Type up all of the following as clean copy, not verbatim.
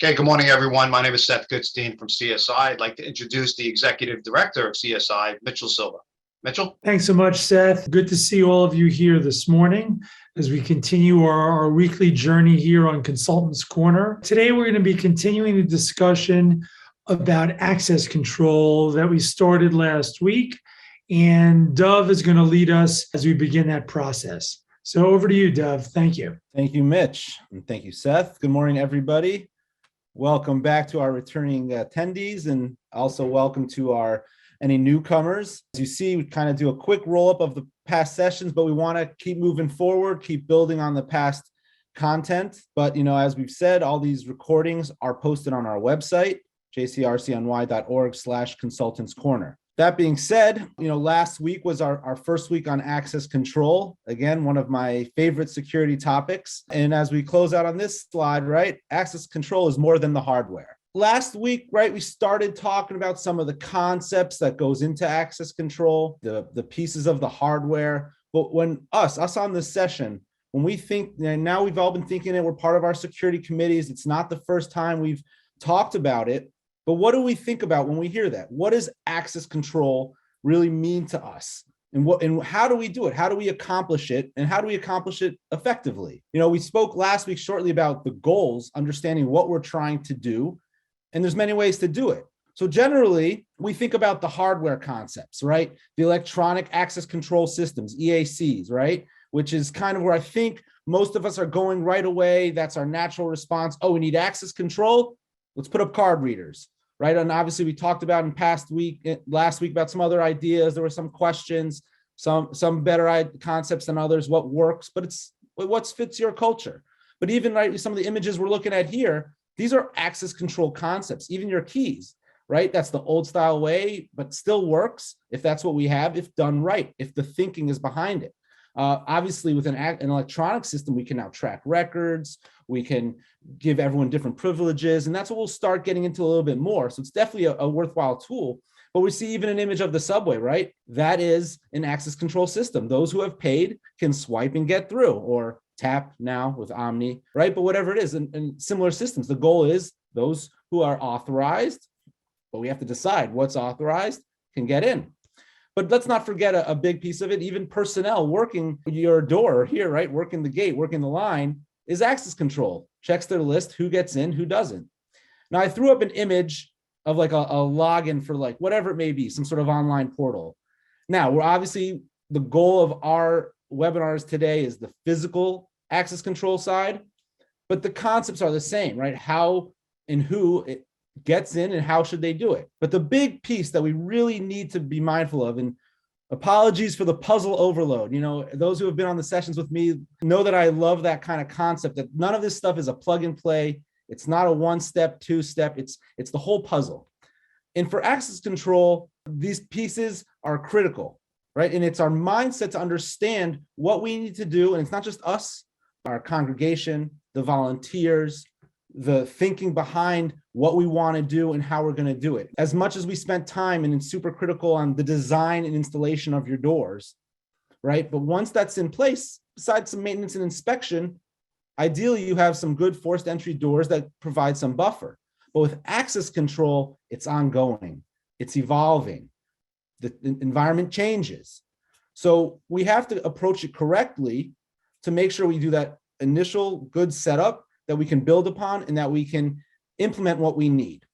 Okay, good morning, everyone. My name is Seth Goodstein from CSI. I'd like to introduce the Executive Director of CSI, Mitchell Silva. Mitchell? Thanks so much, Seth. Good to see all of you here this morning as we continue our weekly journey here on Consultants Corner. Today, we're going to be continuing the discussion about access control that we started last week, and Dove is going to lead us as we begin that process. So over to you, Dove. Thank you. Thank you, Mitch, and thank you, Seth. Good morning, everybody. Welcome back to our returning attendees, and also welcome to any newcomers. As you see, we kind of do a quick roll-up of the past sessions, but we want to keep moving forward, keep building on the past content. But, as we've said, all these recordings are posted on our website, jcrc-ny.org/consultants corner. That being said, last week was our first week on access control. Again, one of my favorite security topics. And as we close out on this slide, right, access control is more than the hardware. Last week, right, we started talking about some of the concepts that goes into access control, the pieces of the hardware. But when us on this session, when we think, and now we've all been thinking it, we're part of our security committees. It's not the first time we've talked about it. But what do we think about when we hear that? What does access control really mean to us? And how do we do it? How do we accomplish it? And how do we accomplish it effectively? We spoke last week shortly about the goals, understanding what we're trying to do. And there's many ways to do it. So generally, we think about the hardware concepts, right? The electronic access control systems, EACs, right? Which is kind of where I think most of us are going right away. That's our natural response. Oh, we need access control. Let's put up card readers, right? And obviously we talked about last week about some other ideas. There were some questions, some better concepts than others, what works, but it's what fits your culture. But even right, some of the images we're looking at here, these are access control concepts, even your keys, right? That's the old style way, but still works if that's what we have, if done right, if the thinking is behind it. Obviously, with an electronic system, we can now track records, we can give everyone different privileges, and that's what we'll start getting into a little bit more. So it's definitely a worthwhile tool. But we see even an image of the subway, right? That is an access control system. Those who have paid can swipe and get through, or tap now with Omni, right? But whatever it is, and similar systems, the goal is those who are authorized, but we have to decide what's authorized can get in. But let's not forget a big piece of it. Even personnel working your door here, right? Working the gate, working the line is access control. Checks their list, who gets in, who doesn't. Now, I threw up an image of like a login for like whatever it may be, some sort of online portal. Now, we're obviously, the goal of our webinars today is the physical access control side, but the concepts are the same, right? How and who it gets in and how should they do it. But the big piece that we really need to be mindful of, and apologies for the puzzle overload, those who have been on the sessions with me know that I love that kind of concept, that none of this stuff is a plug and play. It's not a one-step, two-step, it's the whole puzzle. And for access control, these pieces are critical, right? And it's our mindset to understand what we need to do. And it's not just us, our congregation, the volunteers, the thinking behind what we want to do and how we're going to do it. As much as we spent time and it's super critical on the design and installation of your doors, right? But once that's in place, besides some maintenance and inspection, ideally you have some good forced entry doors that provide some buffer. But with access control, it's ongoing, it's evolving, the environment changes. So we have to approach it correctly to make sure we do that initial good setup that we can build upon and that we can implement what we need.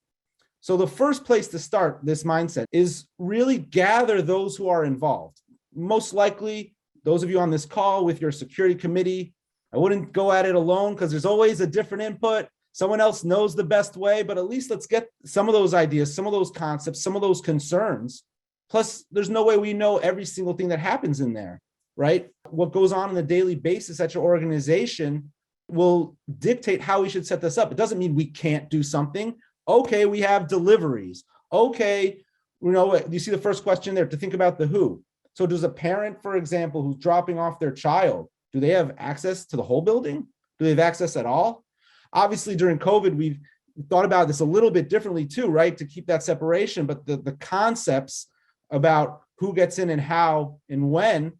So the first place to start this mindset is really gather those who are involved. Most likely, those of you on this call with your security committee, I wouldn't go at it alone because there's always a different input. Someone else knows the best way, but at least let's get some of those ideas, some of those concepts, some of those concerns. Plus, there's no way we know every single thing that happens in there, right? What goes on a daily basis at your organization will dictate how we should set this up. It doesn't mean we can't do something. Okay, we have deliveries. Okay, you see the first question there, to think about the who. So does a parent, for example, who's dropping off their child, do they have access to the whole building? Do they have access at all? Obviously, during COVID, we've thought about this a little bit differently too, right? To keep that separation, but the concepts about who gets in and how and when,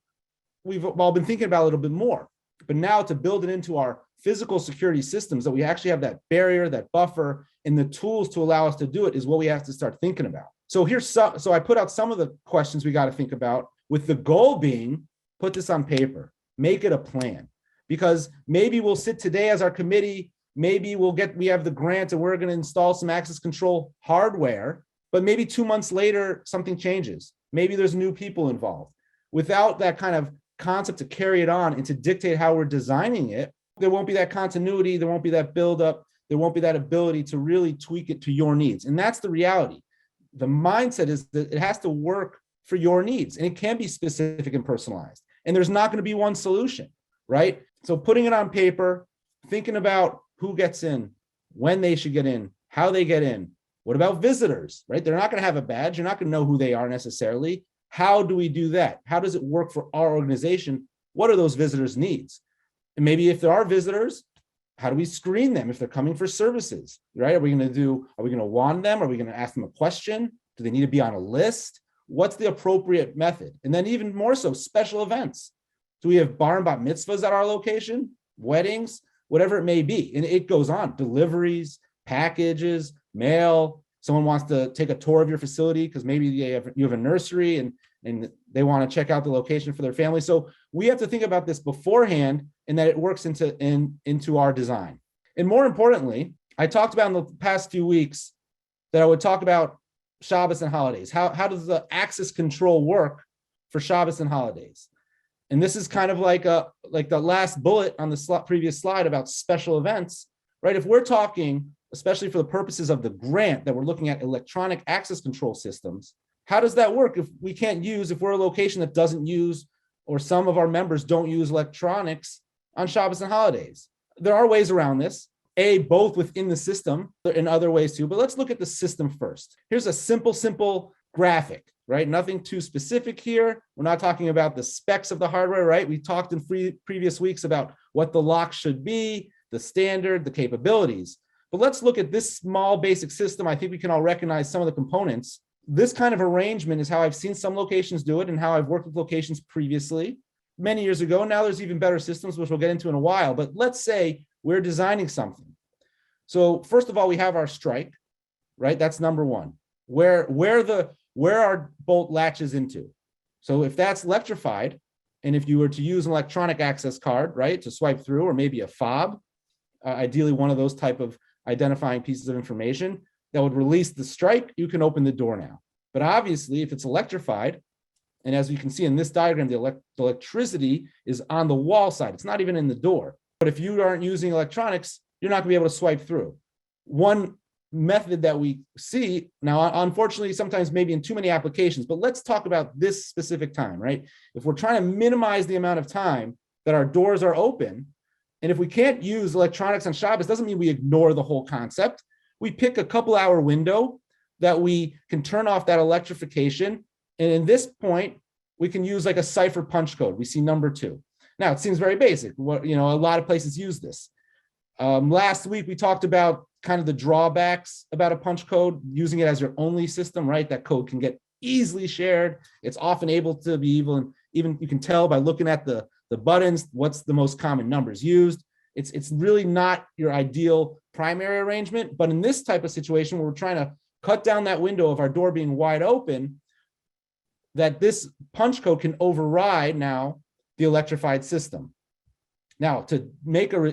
we've all been thinking about a little bit more. But now to build it into our physical security systems, that we actually have that barrier, that buffer, and the tools to allow us to do it is what we have to start thinking about. So so I put out some of the questions we got to think about, with the goal being, put this on paper, make it a plan, because maybe we'll sit today as our committee, maybe we have the grant and we're going to install some access control hardware, but maybe 2 months later, something changes. Maybe there's new people involved. Without that kind of concept to carry it on and to dictate how we're designing it, there won't be that continuity, there won't be that buildup, there won't be that ability to really tweak it to your needs. And that's the reality. The mindset is that it has to work for your needs, and it can be specific and personalized. And there's not going to be one solution, right? So putting it on paper, thinking about who gets in, when they should get in, how they get in. What about visitors, right? They're not going to have a badge. You're not going to know who they are necessarily. How do we do that? How does it work for our organization? What are those visitors' needs? And maybe if there are visitors, how do we screen them if they're coming for services, right? Are we going to wand them? Are we going to ask them a question? Do they need to be on a list? What's the appropriate method? And then even more so, special events. Do we have bar and bat mitzvahs at our location? Weddings? Whatever it may be. And it goes on. Deliveries, packages, mail. Someone wants to take a tour of your facility because maybe you have a nursery and they want to check out the location for their family. So we have to think about this beforehand, and that it works into our design. And more importantly, I talked about in the past few weeks that I would talk about Shabbos and holidays. How does the access control work for Shabbos and holidays? And this is kind of like the last bullet on the previous slide about special events, right? If we're talking, especially for the purposes of the grant that we're looking at electronic access control systems, how does that work if we're a location that doesn't use, or some of our members don't use electronics on Shabbos and holidays? There are ways around this, both within the system and other ways too, but let's look at the system first. Here's a simple graphic, right? Nothing too specific here. We're not talking about the specs of the hardware, right? We talked in previous weeks about what the lock should be, the standard, the capabilities. But let's look at this small basic system. I think we can all recognize some of the components. This kind of arrangement is how I've seen some locations do it and how I've worked with locations previously, many years ago. Now there's even better systems, which we'll get into in a while. But let's say we're designing something. So first of all, we have our strike, right? That's number one. Where our bolt latches into. So if that's electrified, and if you were to use an electronic access card, right, to swipe through, or maybe a fob, ideally one of those type of identifying pieces of information that would release the strike, you can open the door now. But obviously, if it's electrified, and as you can see in this diagram, the electricity is on the wall side. It's not even in the door. But if you aren't using electronics, you're not going to be able to swipe through. One method that we see now, unfortunately, sometimes maybe in too many applications, but let's talk about this specific time, right? If we're trying to minimize the amount of time that our doors are open, and if we can't use electronics on Shabbos, doesn't mean we ignore the whole concept. We pick a couple hour window that we can turn off that electrification. And in this point, we can use like a cipher punch code. We see number 2. Now, it seems very basic. A lot of places use this. Last week, we talked about kind of the drawbacks about a punch code, using it as your only system, right? That code can get easily shared. It's often able to be even you can tell by looking at the buttons, what's the most common numbers used. It's really not your ideal primary arrangement, but in this type of situation where we're trying to cut down that window of our door being wide open, that this punch code can override now the electrified system. Now, to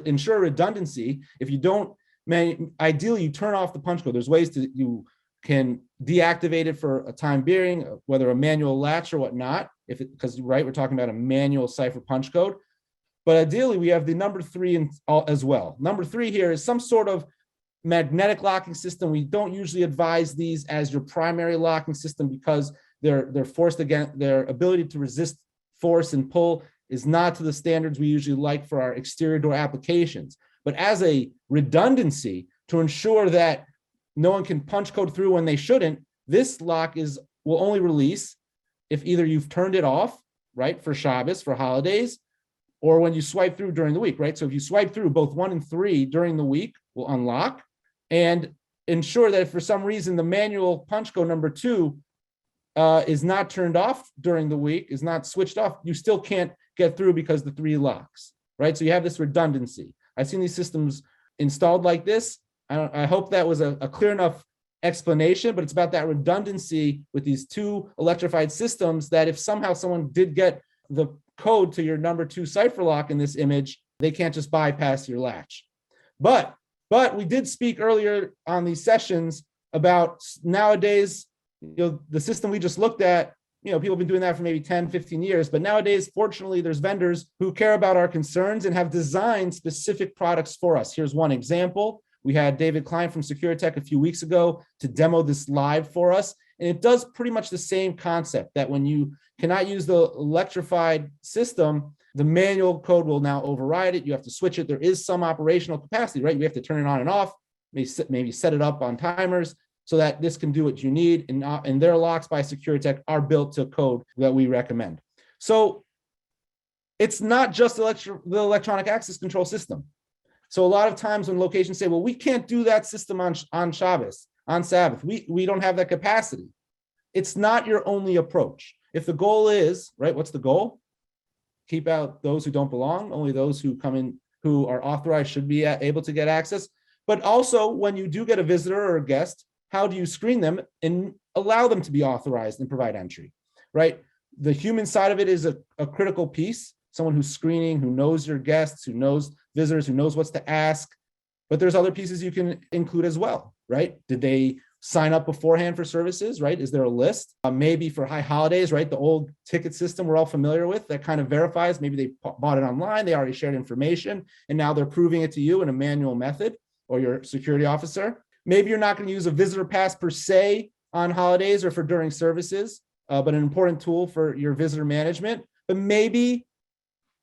ensure redundancy, if you don't, ideally you turn off the punch code. There's ways you can deactivate it for a time being, whether a manual latch or whatnot, because we're talking about a manual cipher punch code. But ideally, we have the number 3 as well. Number 3 here is some sort of magnetic locking system. We don't usually advise these as your primary locking system because they're forced against their ability to resist force and pull is not to the standards we usually like for our exterior door applications. But as a redundancy to ensure that no one can punch code through when they shouldn't, this lock will only release if either you've turned it off, right, for Shabbos, for holidays, or when you swipe through during the week, right? So if you swipe through, both 1 and 3 during the week will unlock, and ensure that if for some reason the manual punch code number 2 is not turned off during the week, is not switched off, you still can't get through because the 3 locks, right? So you have this redundancy. I've seen these systems installed like this. I hope that was a clear enough explanation, but it's about that redundancy with these two electrified systems that if somehow someone did get the code to your number 2 cipher lock in this image, they can't just bypass your latch. But we did speak earlier on these sessions about nowadays, the system we just looked at, people have been doing that for maybe 10, 15 years. But nowadays, fortunately, there's vendors who care about our concerns and have designed specific products for us. Here's one example. We had David Klein from Securitech a few weeks ago to demo this live for us. And it does pretty much the same concept that when you cannot use the electrified system, the manual code will now override it. You have to switch it. There is some operational capacity, right? You have to turn it on and off, maybe set it up on timers so that this can do what you need. And their locks by Securitech are built to code that we recommend. So it's not just the electronic access control system. So a lot of times when locations say, well, we can't do that system on Shabbos, on Sabbath, we don't have that capacity. It's not your only approach. If the goal is, right, what's the goal? Keep out those who don't belong. Only those who come in, who are authorized, should be able to get access. But also when you do get a visitor or a guest, how do you screen them and allow them to be authorized and provide entry, right? The human side of it is a critical piece. Someone who's screening, who knows your guests, who knows visitors, who knows what's to ask. But there's other pieces you can include as well, right? Did they sign up beforehand for services, right? Is there a list? Maybe for high holidays, right? The old ticket system we're all familiar with that kind of verifies. Maybe they bought it online, they already shared information, and now they're proving it to you in a manual method or your security officer. Maybe you're not going to use a visitor pass per se on holidays or for during services, but an important tool for your visitor management. But maybe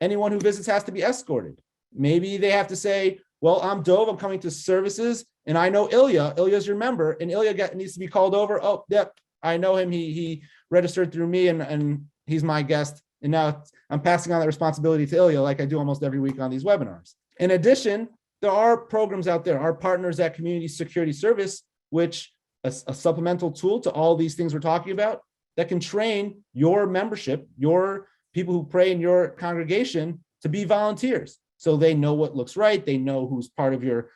anyone who visits has to be escorted. Maybe they have to say, well, I'm Dove, I'm coming to services, and I know Ilya. Ilya's your member, and Ilya needs to be called over. Oh, yep, I know him. He registered through me, and he's my guest. And now I'm passing on that responsibility to Ilya like I do almost every week on these webinars. In addition, there are programs out there, our partners at Community Security Service, which a supplemental tool to all these things we're talking about that can train your membership, your people who pray in your congregation to be volunteers. So they know what looks right. They know who's part of your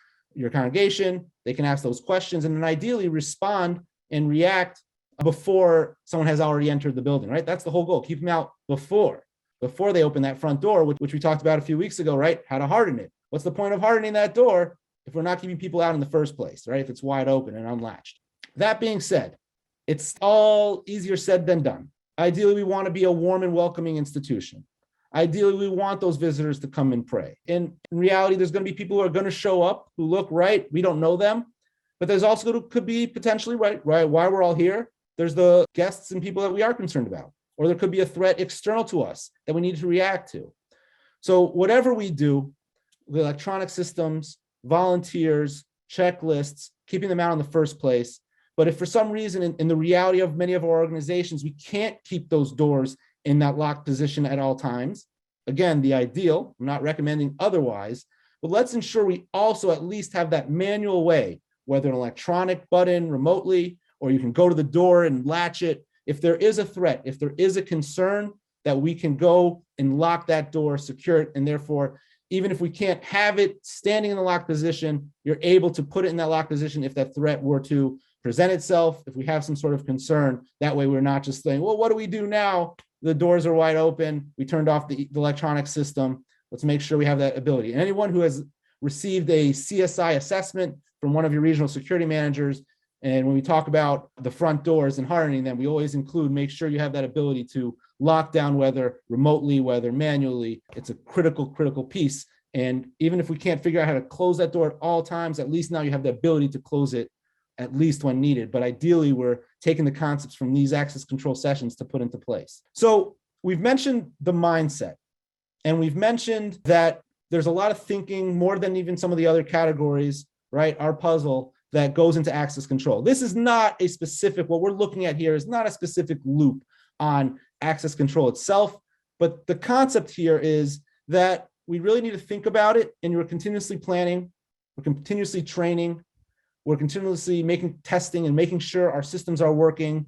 congregation. They can ask those questions and then ideally respond and react before someone has already entered the building, right? That's the whole goal. Keep them out before they open that front door, which we talked about a few weeks ago, right? How to harden it. What's the point of hardening that door if we're not keeping people out in the first place, right? If it's wide open and unlatched. That being said, it's all easier said than done. Ideally, we want to be a warm and welcoming institution. Ideally, we want those visitors to come and pray. And in reality, there's going to be people who are going to show up who look right. We don't know them, but there's also could be potentially right why we're all here. There's the guests and people that we are concerned about, or there could be a threat external to us that we need to react to. So whatever we do, the electronic systems, volunteers, checklists, keeping them out in the first place. But if for some reason in the reality of many of our organizations, we can't keep those doors in that locked position at all times, again, the ideal, I'm not recommending otherwise, but let's ensure we also at least have that manual way, whether an electronic button remotely, or you can go to the door and latch it. If there is a threat, if there is a concern, that we can go and lock that door, secure it, and therefore, even if we can't have it standing in the locked position, you're able to put it in that locked position if that threat were to present itself, if we have some sort of concern. That way we're not just saying, well, what do we do now? The doors are wide open. We turned off the electronic system. Let's make sure we have that ability. And anyone who has received a CSI assessment from one of your regional security managers, and when we talk about the front doors and hardening them, we always include, make sure you have that ability to lock down, whether remotely, whether manually. It's a critical piece. And even if we can't figure out how to close that door at all times, at least now you have the ability to close it at least when needed. But ideally, we're taking the concepts from these access control sessions to put into place. So we've mentioned the mindset, and we've mentioned that there's a lot of thinking, more than even some of the other categories, right? Our puzzle that goes into access control. This is not a specific, what we're looking at here is not a specific loop on access control itself, but the concept here is that we really need to think about it, and we're continuously planning, we're continuously training, we're continuously making testing and making sure our systems are working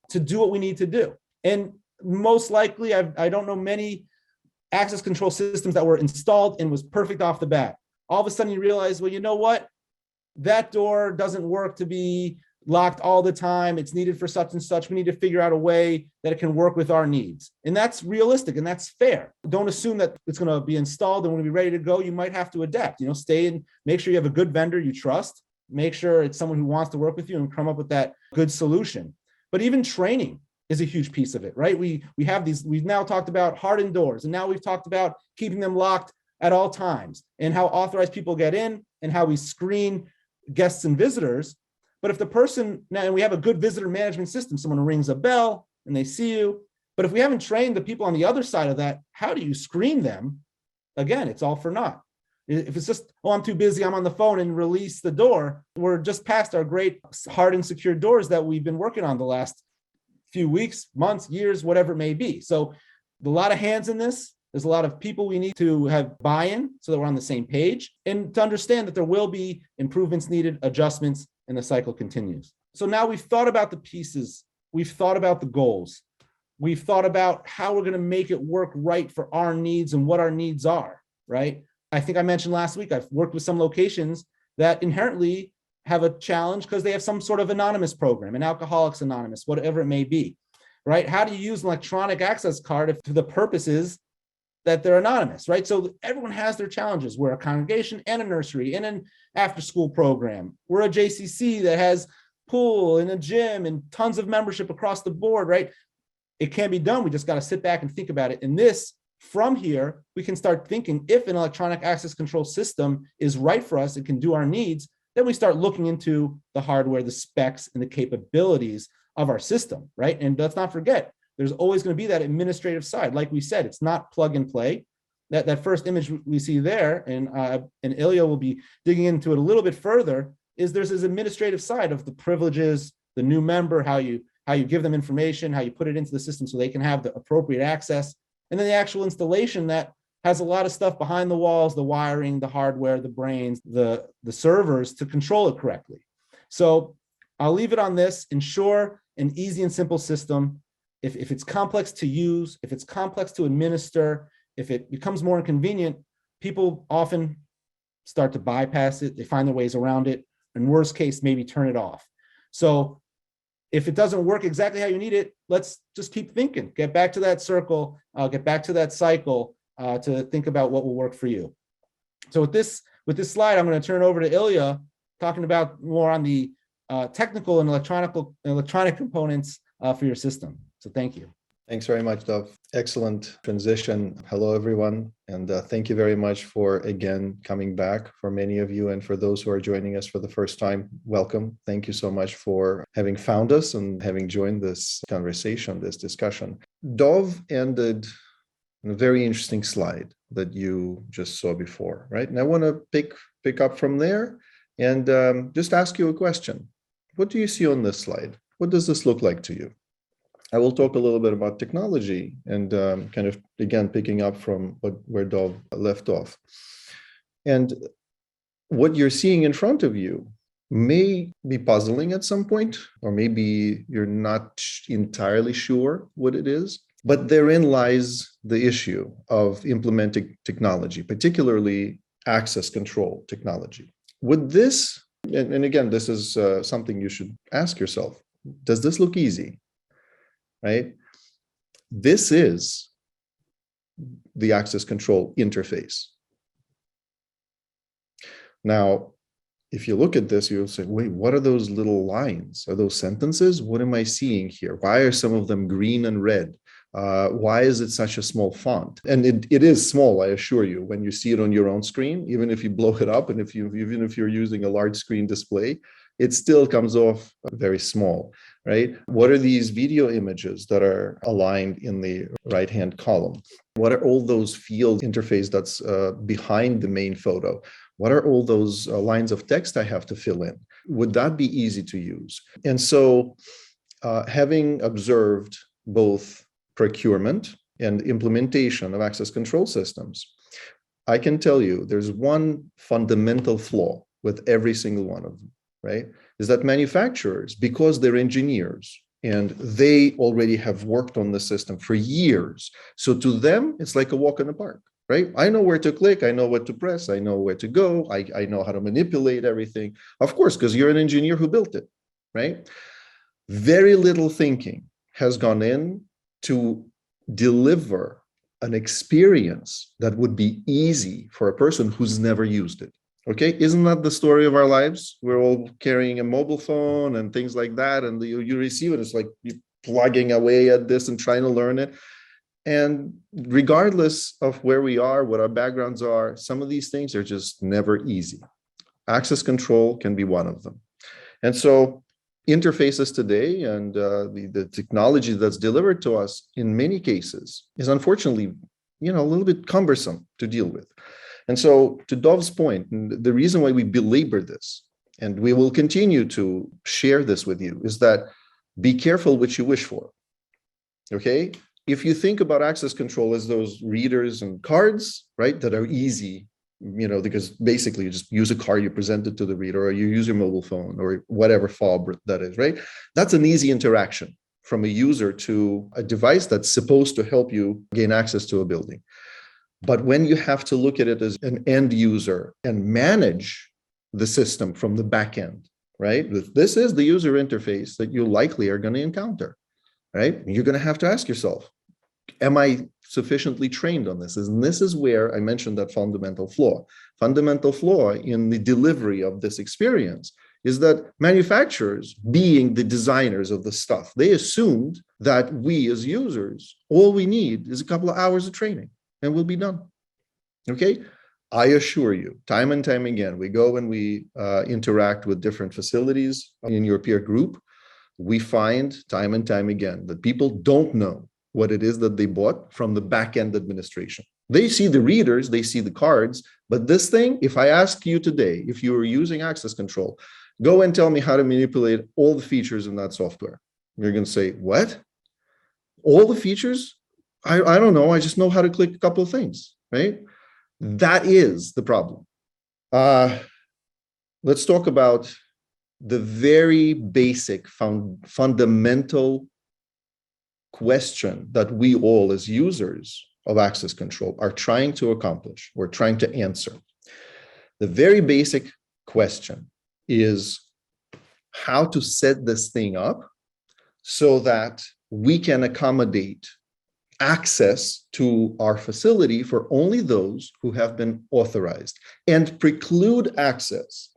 to do what we need to do. And most likely, I don't know many access control systems that were installed and was perfect off the bat. all of a sudden you realize, well, you know what? That door doesn't work to be locked all the time. It's needed for such and such. We need to figure out a way that it can work with our needs. And that's realistic and that's fair. Don't assume that it's going to be installed and when we're ready to go, you might have to adapt. Stay and make sure you have a good vendor you trust. Make sure it's someone who wants to work with you and come up with that good solution. But even training is a huge piece of it, right? We've now talked about hardened doors, and now we've talked about keeping them locked at all times and how authorized people get in and how we screen guests and visitors. But if the person, now and we have a good visitor management system, someone rings a bell and they see you. But if we haven't trained the people on the other side of that, how do you screen them? Again, it's all for naught. If it's just, oh, I'm too busy, I'm on the phone and release the door, we're just past our great hardened secure doors that we've been working on the last few weeks, months, years, whatever it may be. So a lot of hands in this. There's a lot of people we need to have buy-in so that we're on the same page and to understand that there will be improvements needed, adjustments, and the cycle continues. So now we've thought about the pieces. We've thought about the goals. We've thought about how we're going to make it work right for our needs and what our needs are, right? I think I mentioned last week, I've worked with some locations that inherently have a challenge because they have some sort of anonymous program, an Alcoholics Anonymous, whatever it may be, right? How do you use an electronic access card for the purposes that they're anonymous, right? So everyone has their challenges. We're a congregation and a nursery and an after-school program. We're a JCC that has pool and a gym and tons of membership across the board, right? It can be done. We just got to sit back and think about it. And this, from here, we can start thinking if an electronic access control system is right for us, it can do our needs, then we start looking into the hardware, the specs, and the capabilities of our system, right? And let's not forget, there's always going to be that administrative side. Like we said, it's not plug and play. That first image we see there, and Ilya will be digging into it a little bit further, is there's this administrative side of the privileges, the new member, how you give them information, how you put it into the system so they can have the appropriate access, and then the actual installation that has a lot of stuff behind the walls, the wiring, the hardware, the brains, the servers to control it correctly. So I'll leave it on this. Ensure an easy and simple system. If it's complex to use, if it's complex to administer, if it becomes more inconvenient, people often start to bypass it. They find their ways around it. In worst case, maybe turn it off. So if it doesn't work exactly how you need it, let's just keep thinking. Get back to that circle, get back to that cycle to think about what will work for you. So with this slide, I'm going to turn it over to Ilya, talking about more on the technical and electronic components for your system. So thank you. Thanks very much, Dov. Excellent transition. Hello, everyone. And thank you very much for, again, coming back for many of you. And for those who are joining us for the first time, welcome. Thank you so much for having found us and having joined this conversation, this discussion. Dov ended on a very interesting slide that you just saw before, right? And I want to pick up from there and just ask you a question. What do you see on this slide? What does this look like to you? I will talk a little bit about technology and kind of, again, picking up from where Dov left off. And what you're seeing in front of you may be puzzling at some point, or maybe you're not entirely sure what it is, but therein lies the issue of implementing technology, particularly access control technology. Would this, and again, this is something you should ask yourself, does this look easy? Right? This is the access control interface. Now, if you look at this, you'll say, wait, what are those little lines? Are those sentences? What am I seeing here? Why are some of them green and red? Why is it such a small font? And it is small, I assure you, when you see it on your own screen, even if you blow it up and even if you're using a large screen display, it still comes off very small, right? What are these video images that are aligned in the right-hand column? What are all those field interface that's behind the main photo? What are all those lines of text I have to fill in? Would that be easy to use? And so having observed both procurement and implementation of access control systems, I can tell you there's one fundamental flaw with every single one of them. Right, is that manufacturers, because they're engineers and they already have worked on the system for years, so to them, it's like a walk in the park. right? I know where to click. I know what to press. I know where to go. I know how to manipulate everything. Of course, because you're an engineer who built it, right? Very little thinking has gone in to deliver an experience that would be easy for a person who's never used it. Okay, isn't that the story of our lives? We're all carrying a mobile phone and things like that, and you receive it. It's like you plugging away at this and trying to learn it. And regardless of where we are, what our backgrounds are, some of these things are just never easy. Access control can be one of them. And so interfaces today and the technology that's delivered to us in many cases is unfortunately, a little bit cumbersome to deal with. And so to Dov's point, the reason why we belabor this, and we will continue to share this with you, is that be careful what you wish for, okay? If you think about access control as those readers and cards, right, that are easy, because basically you just use a card, you present it to the reader, or you use your mobile phone or whatever fob that is, right? That's an easy interaction from a user to a device that's supposed to help you gain access to a building. But when you have to look at it as an end user and manage the system from the back end, right? This is the user interface that you likely are going to encounter, right? You're going to have to ask yourself, am I sufficiently trained on this? And this is where I mentioned that fundamental flaw. Fundamental flaw in the delivery of this experience is that manufacturers, being the designers of the stuff, they assumed that we as users, all we need is a couple of hours of training and we'll be done. Okay? I assure you, time and time again, we go and we interact with different facilities in your peer group. We find time and time again that people don't know what it is that they bought from the back-end administration. They see the readers, they see the cards, but this thing, if I ask you today, if you were using access control, go and tell me how to manipulate all the features in that software. You're going to say, what? All the features? I don't know. I just know how to click a couple of things, right? That is the problem. Let's talk about the very basic fundamental question that we all as users of access control are trying to accomplish or trying to answer. The very basic question is how to set this thing up so that we can accommodate access to our facility for only those who have been authorized and preclude access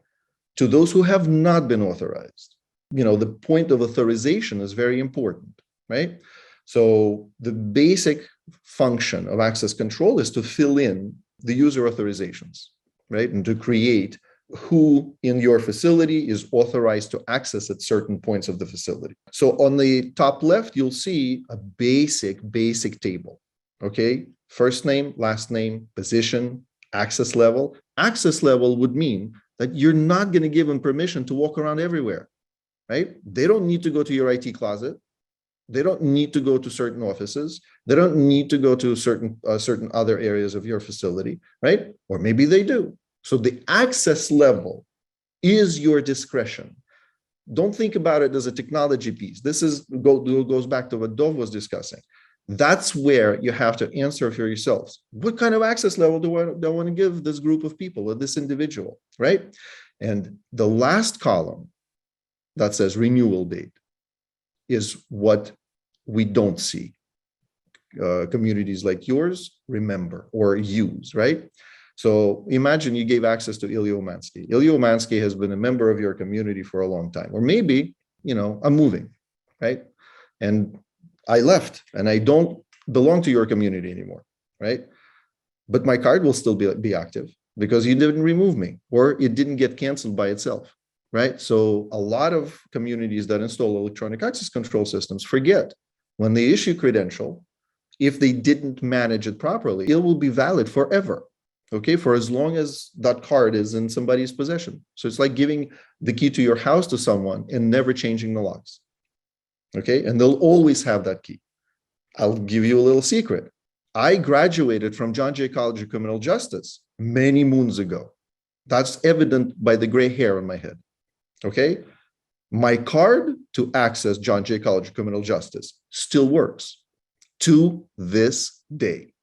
to those who have not been authorized. The point of authorization is very important, right? So the basic function of access control is to fill in the user authorizations, right? And to create who in your facility is authorized to access at certain points of the facility. So on the top left, you'll see a basic table, okay? First name, last name, position, access level. Access level would mean that you're not going to give them permission to walk around everywhere, right? They don't need to go to your IT closet. They don't need to go to certain offices. They don't need to go to certain other areas of your facility, right? Or maybe they do. So the access level is your discretion. Don't think about it as a technology piece. This goes back to what Dov was discussing. That's where you have to answer for yourselves. What kind of access level do I want to give this group of people or this individual, right? And the last column that says renewal date is what we don't see. Communities like yours remember or use, right? So imagine you gave access to Ilya Umansky. Ilya Umansky has been a member of your community for a long time, or maybe, I'm moving, right? And I left and I don't belong to your community anymore, right? But my card will still be active because you didn't remove me or it didn't get canceled by itself, right? So a lot of communities that install electronic access control systems forget when they issue credential, if they didn't manage it properly, it will be valid forever. Okay, for as long as that card is in somebody's possession. So it's like giving the key to your house to someone and never changing the locks. Okay, and they'll always have that key. I'll give you a little secret. I graduated from John Jay College of Criminal Justice many moons ago. That's evident by the gray hair on my head. Okay, my card to access John Jay College of Criminal Justice still works to this day.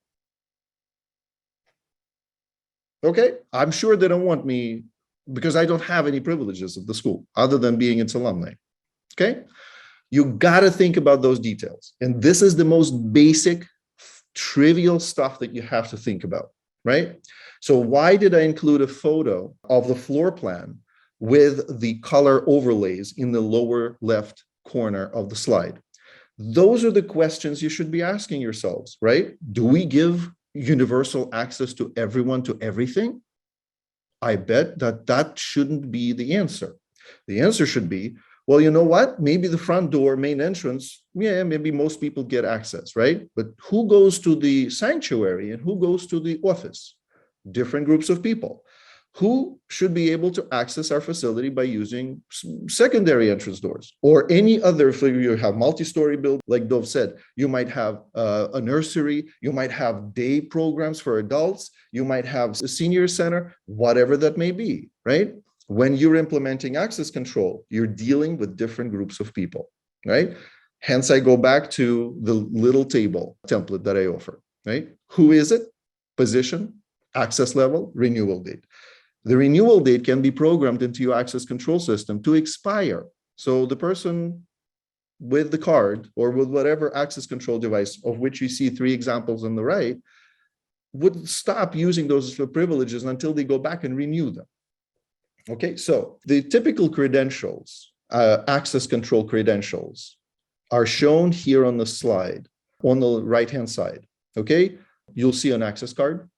Okay, I'm sure they don't want me because I don't have any privileges at the school other than being its alumni. Okay, you got to think about those details. And this is the most basic, trivial stuff that you have to think about, right? So why did I include a photo of the floor plan with the color overlays in the lower left corner of the slide? Those are the questions you should be asking yourselves, right? Do we give universal access to everyone to everything? I bet that shouldn't be the answer. The answer should be, well, you know what? Maybe the front door, main entrance, yeah, maybe most people get access, right? But who goes to the sanctuary and who goes to the office? Different groups of people. Who should be able to access our facility by using secondary entrance doors or any other? If you have multi-story build, like Dov said, you might have a nursery, you might have day programs for adults, you might have a senior center, whatever that may be, right? When you're implementing access control, you're dealing with different groups of people, right? Hence, I go back to the little table template that I offer, right? Who is it? Position, access level, renewal date. The renewal date can be programmed into your access control system to expire. So the person with the card or with whatever access control device, of which you see 3 examples on the right, would stop using those privileges until they go back and renew them. Okay, so the typical credentials, access control credentials, are shown here on the slide on the right-hand side. Okay, you'll see an access card.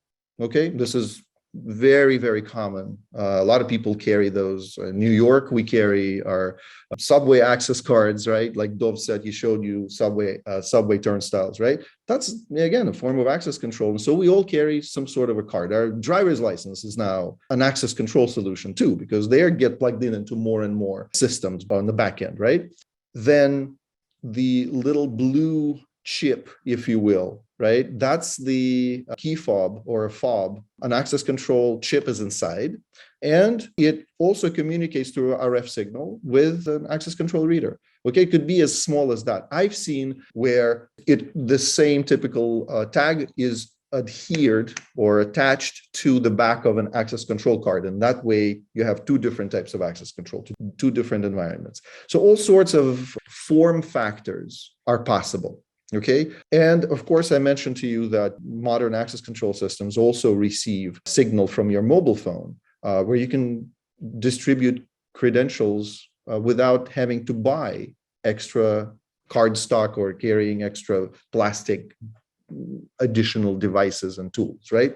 Okay, this is very, very common. A lot of people carry those. In New York, we carry our subway access cards, right? Like Dov said, he showed you subway turnstiles, right? That's, again, a form of access control. And so we all carry some sort of a card. Our driver's license is now an access control solution too, because they get plugged in into more and more systems on the back end, right? Then the little blue chip, if you will, right? That's the key fob or a fob. An access control chip is inside, and it also communicates through an RF signal with an access control reader. Okay, it could be as small as that. I've seen where the same typical tag is adhered or attached to the back of an access control card. And that way you have 2 different types of access control, 2 different environments. So all sorts of form factors are possible. Okay. And of course, I mentioned to you that modern access control systems also receive signal from your mobile phone, where you can distribute credentials without having to buy extra card stock or carrying extra plastic additional devices and tools, right?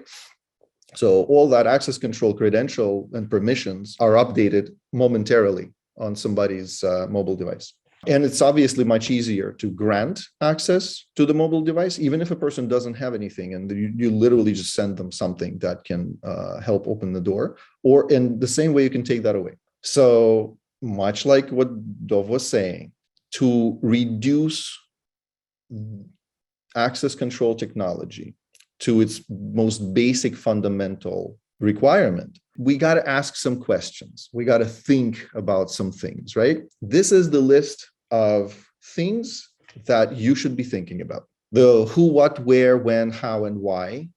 So all that access control credential and permissions are updated momentarily on somebody's mobile device. And it's obviously much easier to grant access to the mobile device, even if a person doesn't have anything, and you literally just send them something that can help open the door, or in the same way you can take that away. So much like what Dov was saying, to reduce access control technology to its most basic fundamental requirement, we got to ask some questions. We got to think about some things, right? This is the list of things that you should be thinking about. The who, what, where, when, how, and why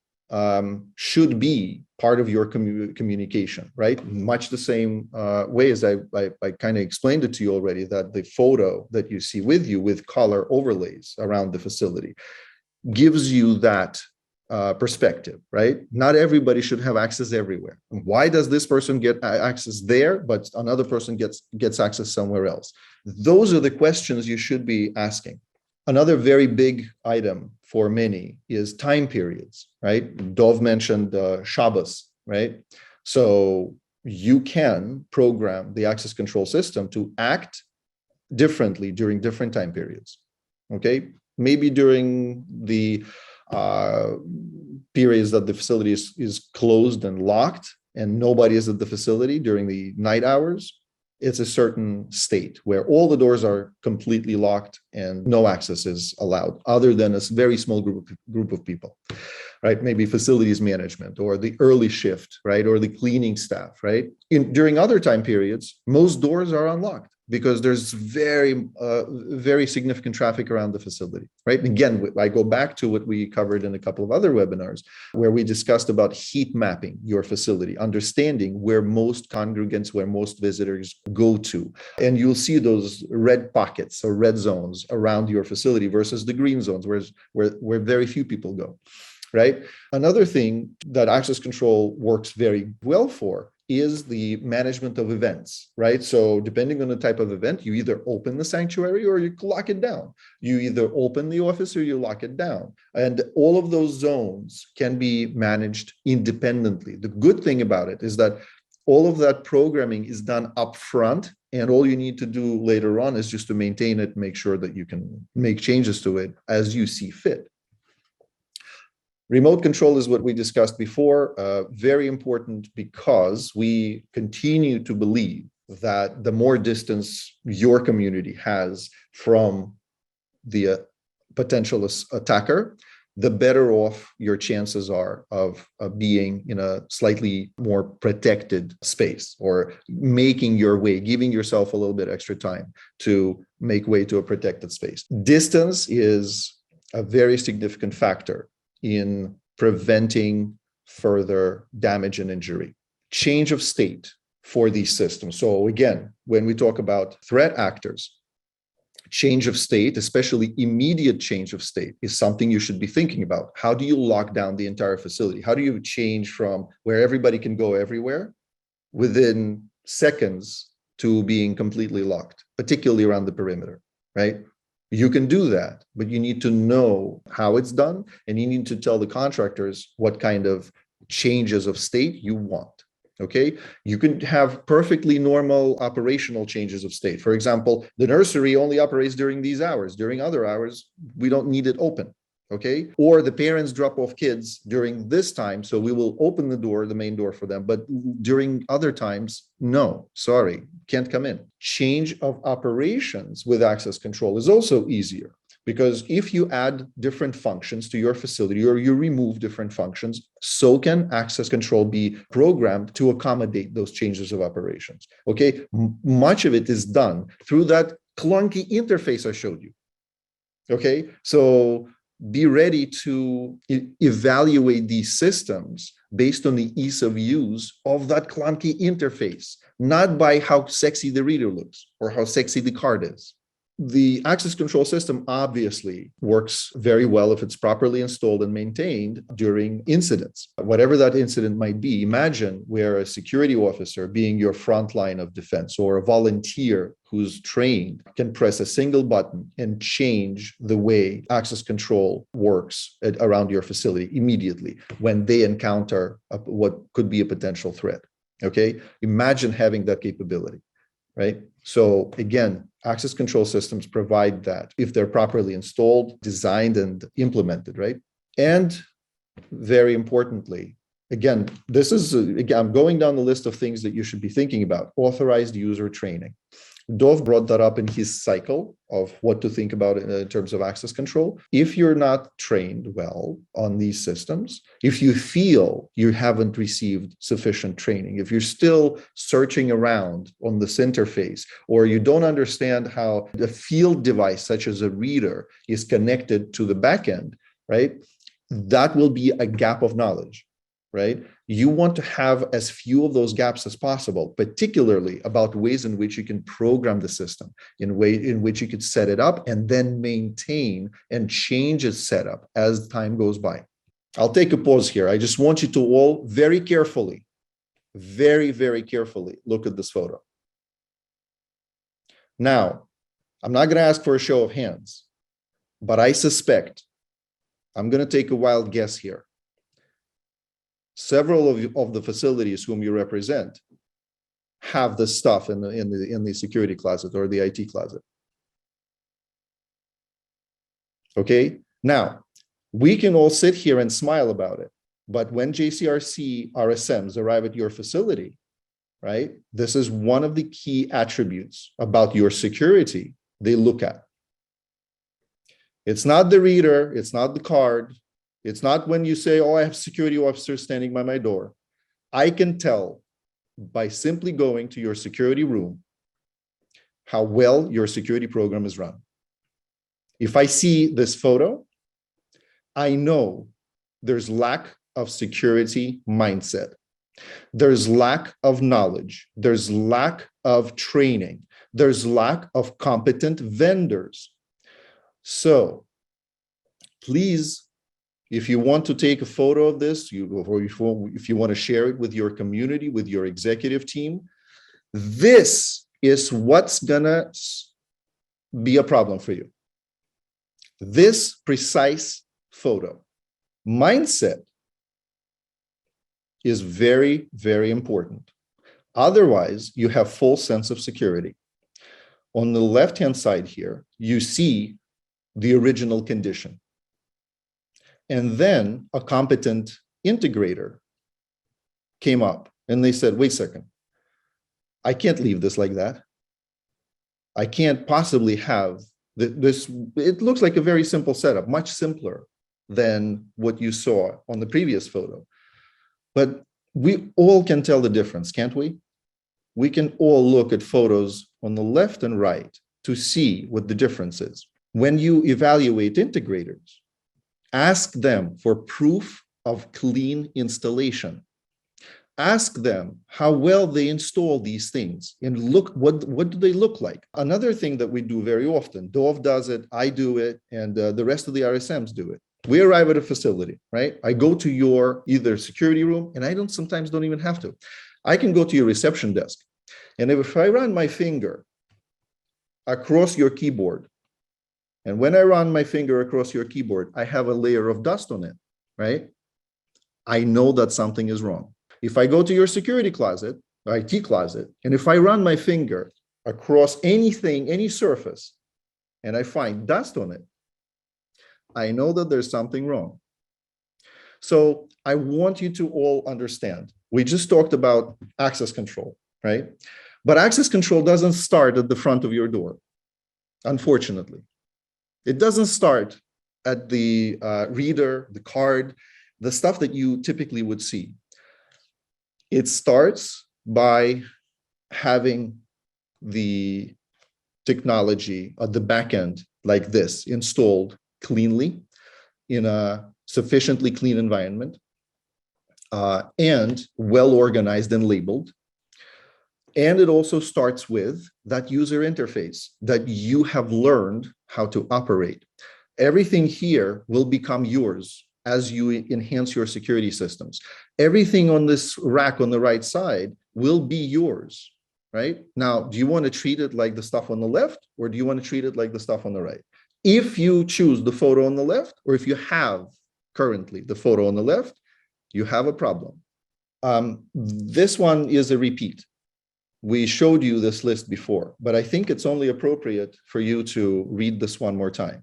should be part of your communication, right? Much the same way as I kind of explained it to you already, that the photo that you see with you with color overlays around the facility gives you that perspective, right? Not everybody should have access everywhere. Why does this person get access there, but another person gets access somewhere else? Those are the questions you should be asking. Another very big item for many is time periods, right? Dov mentioned Shabbos, right? So you can program the access control system to act differently during different time periods, okay? Maybe during the periods that the facility is closed and locked and nobody is at the facility during the night hours, it's a certain state where all the doors are completely locked and no access is allowed other than a very small group of people, right? Maybe facilities management or the early shift, right? Or the cleaning staff, right? During other time periods, most doors are unlocked. because there's very significant traffic around the facility, right? Again, I go back to what we covered in a couple of other webinars where we discussed about heat mapping your facility, understanding where most congregants, where most visitors go to. And you'll see those red pockets or red zones around your facility versus the green zones where very few people go, right? Another thing that access control works very well for is the management of events, right? So depending on the type of event, you either open the sanctuary or you lock it down. You either open the office or you lock it down. And all of those zones can be managed independently. The good thing about it is that all of that programming is done up front, and all you need to do later on is just to maintain it, make sure that you can make changes to it as you see fit. Remote control is what we discussed before, very important because we continue to believe that the more distance your community has from the potential attacker, the better off your chances are of being in a slightly more protected space or making your way, giving yourself a little bit extra time to make way to a protected space. Distance is a very significant factor in preventing further damage and injury. Change of state for these systems. So again, when we talk about threat actors, change of state, especially immediate change of state, is something you should be thinking about. How do you lock down the entire facility? How do you change from where everybody can go everywhere within seconds to being completely locked, particularly around the perimeter, right? You can do that, but you need to know how it's done, and you need to tell the contractors what kind of changes of state you want, okay? You can have perfectly normal operational changes of state. For example, the nursery only operates during these hours. During other hours, we don't need it open, okay? Or the parents drop off kids during this time, so we will open the door, the main door for them, but during other times, no, sorry, can't come in. Change of operations with access control is also easier, because if you add different functions to your facility or you remove different functions, so can access control be programmed to accommodate those changes of operations, okay? Much of it is done through that clunky interface I showed you, okay? So be ready to evaluate these systems based on the ease of use of that clunky interface, not by how sexy the reader looks or how sexy the card is. The access control system obviously works very well if it's properly installed and maintained during incidents. Whatever that incident might be, imagine where a security officer, being your front line of defense, or a volunteer who's trained, can press a single button and change the way access control works around your facility immediately when they encounter what could be a potential threat, okay? Imagine having that capability, right? So again, access control systems provide that if they're properly installed, designed, and implemented, right? And very importantly, again, I'm going down the list of things that you should be thinking about. Authorized user training. Dov brought that up in his cycle of what to think about in terms of access control. If you're not trained well on these systems, if you feel you haven't received sufficient training, if you're still searching around on this interface, or you don't understand how a field device such as a reader is connected to the backend, right? That will be a gap of knowledge, right? You want to have as few of those gaps as possible, particularly about ways in which you can program the system, in which you could set it up and then maintain and change its setup as time goes by. I'll take a pause here. I just want you to all very carefully, very, very carefully look at this photo. Now, I'm not going to ask for a show of hands, but I suspect, I'm going to take a wild guess here, several of the facilities whom you represent have this stuff in the security closet or the IT closet. Okay, now we can all sit here and smile about it, but when JCRC RSMs arrive at your facility, right, this is one of the key attributes about your security they look at. It's not the reader, it's not the card. It's not when you say, oh, I have security officers standing by my door. I can tell by simply going to your security room how well your security program is run. If I see this photo, I know there's lack of security mindset. There's lack of knowledge. There's lack of training. There's lack of competent vendors. So please, if you want to take a photo of this, or if you want to share it with your community, with your executive team, this is what's gonna be a problem for you. This precise photo. Mindset is very, very important. Otherwise, you have false sense of security. On the left-hand side here, you see the original condition. And then a competent integrator came up and they said, wait a second, I can't leave this like that. I can't possibly have this. It looks like a very simple setup, much simpler than what you saw on the previous photo. But we all can tell the difference, can't we? We can all look at photos on the left and right to see what the difference is. When you evaluate integrators, ask them for proof of clean installation. Ask them how well they install these things and look, what do they look like? Another thing that we do very often, Dov does it, I do it, and the rest of the RSMs do it. We arrive at a facility, right? I go to your either security room, and I sometimes don't even have to. I can go to your reception desk. And if I run my finger across your keyboard, and when I run my finger across your keyboard, I have a layer of dust on it, right? I know that something is wrong. If I go to your security closet, IT closet, and if I run my finger across anything, any surface, and I find dust on it, I know that there's something wrong. So I want you to all understand, we just talked about access control, right? But access control doesn't start at the front of your door, unfortunately. It doesn't start at the reader, the card, the stuff that you typically would see. It starts by having the technology at the back end like this installed cleanly in a sufficiently clean environment and well organized and labeled. And it also starts with that user interface that you have learned how to operate. Everything here will become yours as you enhance your security systems. Everything on this rack on the right side will be yours, right? Now, do you want to treat it like the stuff on the left, or do you want to treat it like the stuff on the right? If you choose the photo on the left, or if you have currently the photo on the left, you have a problem. This one is a repeat. We showed you this list before, but I think it's only appropriate for you to read this one more time.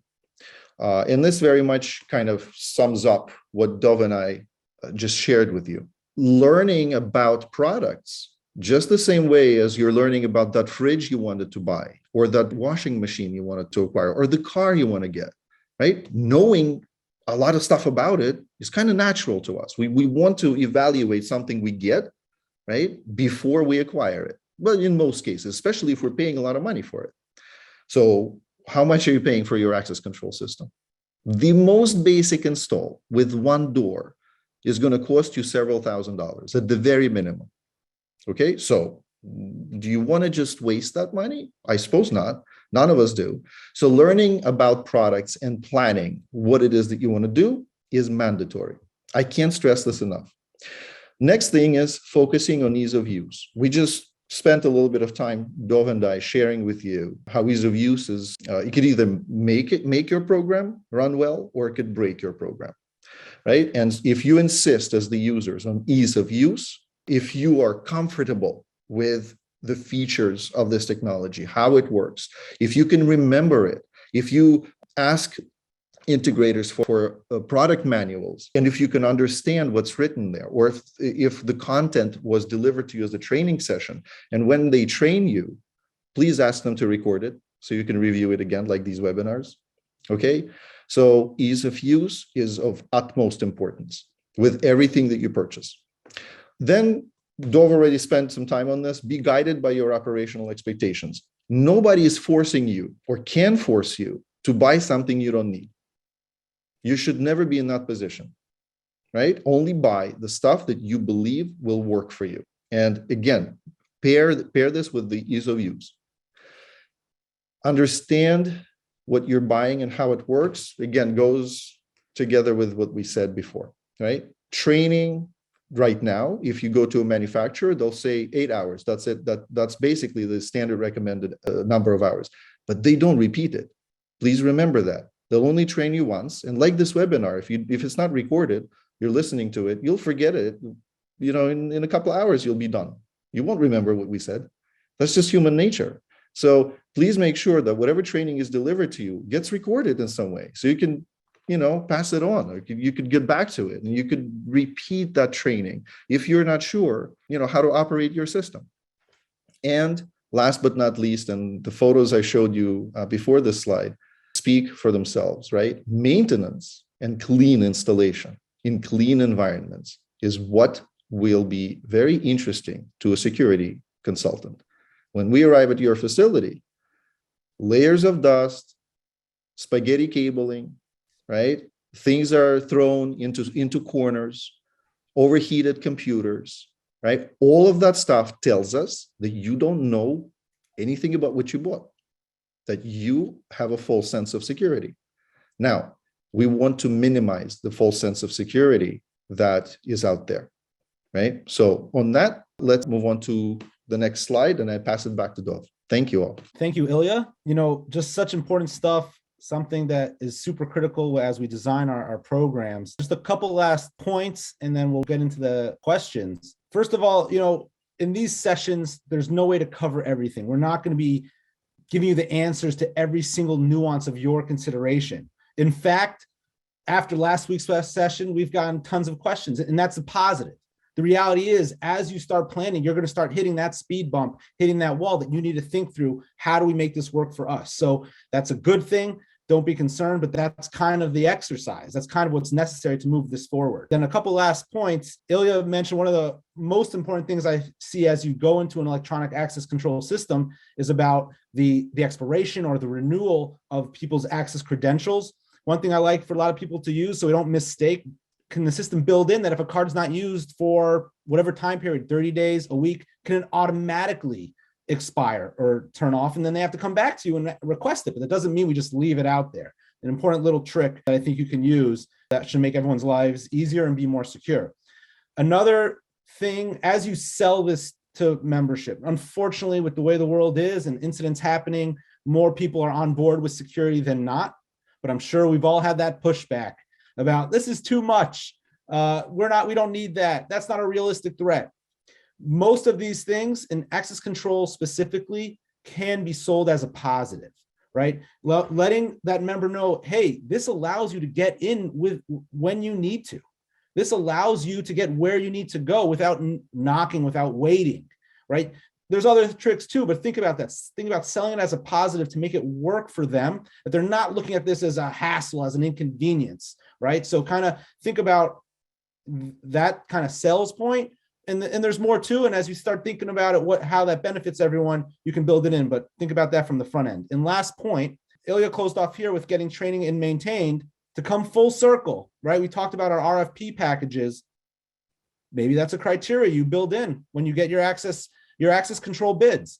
And this very much kind of sums up what Dov and I just shared with you. Learning about products just the same way as you're learning about that fridge you wanted to buy, or that washing machine you wanted to acquire, or the car you want to get, right? Knowing a lot of stuff about it is kind of natural to us. We want to evaluate something we get, right, before we acquire it. But in most cases, especially if we're paying a lot of money for it. So how much are you paying for your access control system? The most basic install with one door is going to cost you several $1,000s at the very minimum. Okay, so do you want to just waste that money? I suppose not. None of us do. So learning about products and planning what it is that you want to do is mandatory. I can't stress this enough. Next thing is focusing on ease of use. We just spent a little bit of time, Dov and I, sharing with you how ease of use is, it could either make your program run well, or it could break your program, right? And if you insist as the users on ease of use, if you are comfortable with the features of this technology, how it works, if you can remember it, if you ask integrators for product manuals, and if you can understand what's written there, or if the content was delivered to you as a training session, and when they train you, please ask them to record it so you can review it again, like these webinars. Okay, so ease of use is of utmost importance with everything that you purchase. Then Dov already spent some time on this. Be guided by your operational expectations. Nobody is forcing you or can force you to buy something you don't need. You should never be in that position, right? Only buy the stuff that you believe will work for you. And again, pair this with the ease of use. Understand what you're buying and how it works. Again, goes together with what we said before, right? Training right now, if you go to a manufacturer, they'll say 8 hours. That's it. That's basically the standard recommended number of hours, but they don't repeat it. Please remember that. They'll only train you once. And like this webinar, if it's not recorded, you're listening to it, you'll forget it. In a couple of hours, you'll be done. You won't remember what we said. That's just human nature. So please make sure that whatever training is delivered to you gets recorded in some way. So you can, pass it on, or you could get back to it and you could repeat that training if you're not sure, how to operate your system. And last but not least, and the photos I showed you before this slide speak for themselves, right? Maintenance and clean installation in clean environments is what will be very interesting to a security consultant. When we arrive at your facility, layers of dust, spaghetti cabling, right? Things are thrown into corners, overheated computers, right? All of that stuff tells us that you don't know anything about what you bought, that you have a false sense of security. Now, we want to minimize the false sense of security that is out there, right? So on that, let's move on to the next slide, and I pass it back to Dov. Thank you all. Thank you, Ilya. Just such important stuff, something that is super critical as we design our programs. Just a couple last points, and then we'll get into the questions. First of all, in these sessions, there's no way to cover everything. We're not going to be giving you the answers to every single nuance of your consideration. In fact, after last week's session, we've gotten tons of questions, and that's a positive. The reality is, as you start planning, you're going to start hitting that speed bump, hitting that wall that you need to think through. How do we make this work for us? So that's a good thing. Don't be concerned, but that's kind of the exercise. That's kind of what's necessary to move this forward. Then a couple last points. Ilya mentioned one of the most important things I see as you go into an electronic access control system is about the expiration or the renewal of people's access credentials. One thing I like for a lot of people to use so we don't mistake, can the system build in that if a card's not used for whatever time period, 30 days, a week, can it automatically expire or turn off? And then they have to come back to you and request it. But that doesn't mean we just leave it out there. An important little trick that I think you can use that should make everyone's lives easier and be more secure. Another thing, as you sell this to membership, unfortunately, with the way the world is and incidents happening, more people are on board with security than not. But I'm sure we've all had that pushback about this is too much. We don't need that. That's not a realistic threat. Most of these things, and access control specifically, can be sold as a positive, right? Letting that member know, hey, this allows you to get in with when you need to. This allows you to get where you need to go without knocking, without waiting, right? There's other tricks too, but think about that. Think about selling it as a positive to make it work for them, that they're not looking at this as a hassle, as an inconvenience, right? So kind of think about that kind of sales point. And there's more too. And as you start thinking about it, how that benefits everyone, you can build it in, but think about that from the front end. And last point, Ilya closed off here with getting training and maintained to come full circle, right? We talked about our RFP packages. Maybe that's a criteria you build in when you get your access control bids.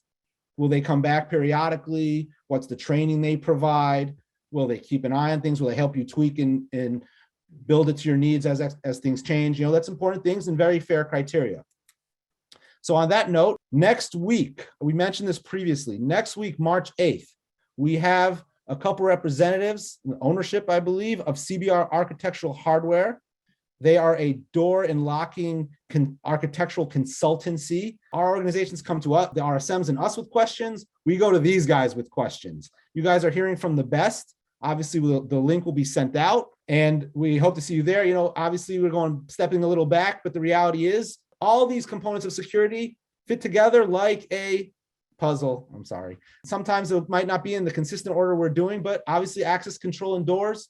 Will they come back periodically? What's the training they provide? Will they keep an eye on things? Will they help you tweak and build it to your needs as things change? That's important things and very fair criteria. So on that note, next week, we mentioned this previously, next week, March 8th, we have a couple representatives, ownership, I believe, of CBR Architectural Hardware. They are a door and locking architectural consultancy. Our organizations come to us, the RSMs and us with questions. We go to these guys with questions. You guys are hearing from the best. Obviously, the link will be sent out and we hope to see you there. Obviously we're stepping a little back, but the reality is all these components of security fit together like a puzzle. I'm sorry. Sometimes it might not be in the consistent order we're doing, but obviously access control and doors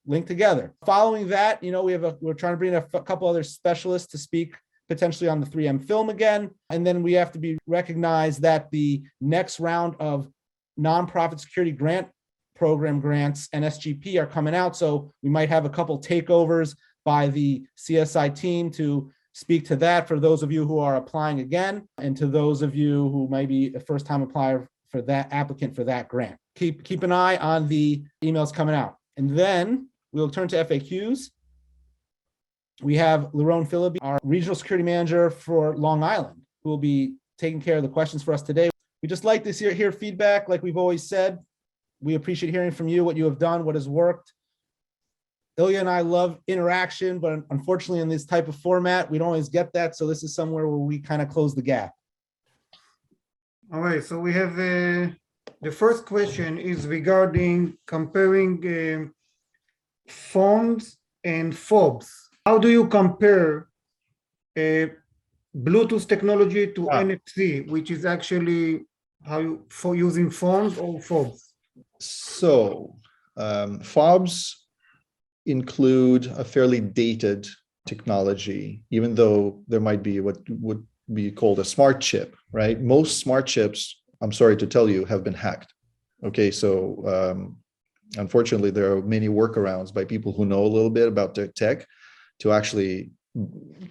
linked together. Following that, we're trying to bring a couple other specialists to speak potentially on the 3M film again. And then we have to be recognized that the next round of nonprofit security grant program grants and SGP are coming out. So we might have a couple takeovers by the CSI team to speak to that for those of you who are applying again, and to those of you who might be a first-time applier for that applicant for that grant. Keep an eye on the emails coming out. And then we'll turn to FAQs. We have Lerone Philliby, our regional security manager for Long Island, who will be taking care of the questions for us today. We just like to hear feedback, like we've always said. We appreciate hearing from you, what you have done, what has worked. Ilya and I love interaction, but unfortunately in this type of format, we don't always get that. So this is somewhere where we kind of close the gap. All right, so we have the first question is regarding comparing phones and fobs. How do you compare Bluetooth technology to NFC, which is actually for using phones or fobs? So fobs include a fairly dated technology, even though there might be what would be called a smart chip, right? Most smart chips, I'm sorry to tell you, have been hacked. Okay, so unfortunately, there are many workarounds by people who know a little bit about their tech to actually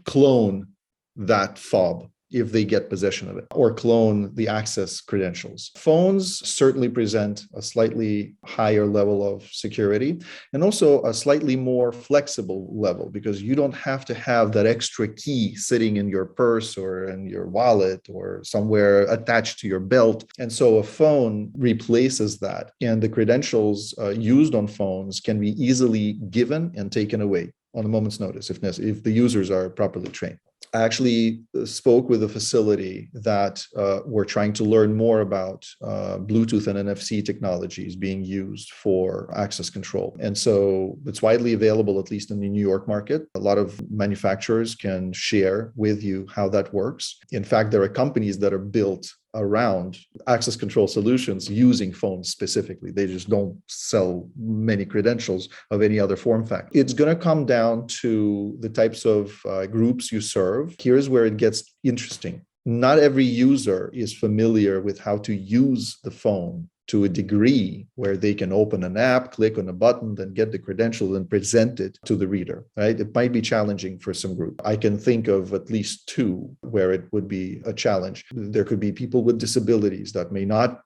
clone that fob if they get possession of it, or clone the access credentials. Phones certainly present a slightly higher level of security and also a slightly more flexible level, because you don't have to have that extra key sitting in your purse or in your wallet or somewhere attached to your belt. And so a phone replaces that, and the credentials used on phones can be easily given and taken away on a moment's notice if the users are properly trained. I actually spoke with a facility that were trying to learn more about Bluetooth and NFC technologies being used for access control. And so it's widely available, at least in the New York market. A lot of manufacturers can share with you how that works. In fact, there are companies that are built around access control solutions using phones specifically. They just don't sell many credentials of any other form factor. It's going to come down to the types of groups you serve. Here's where it gets interesting. Not every user is familiar with how to use the phone to a degree where they can open an app, click on a button, then get the credential and present it to the reader, right? It might be challenging for some group. I can think of at least two where it would be a challenge. There could be people with disabilities that may not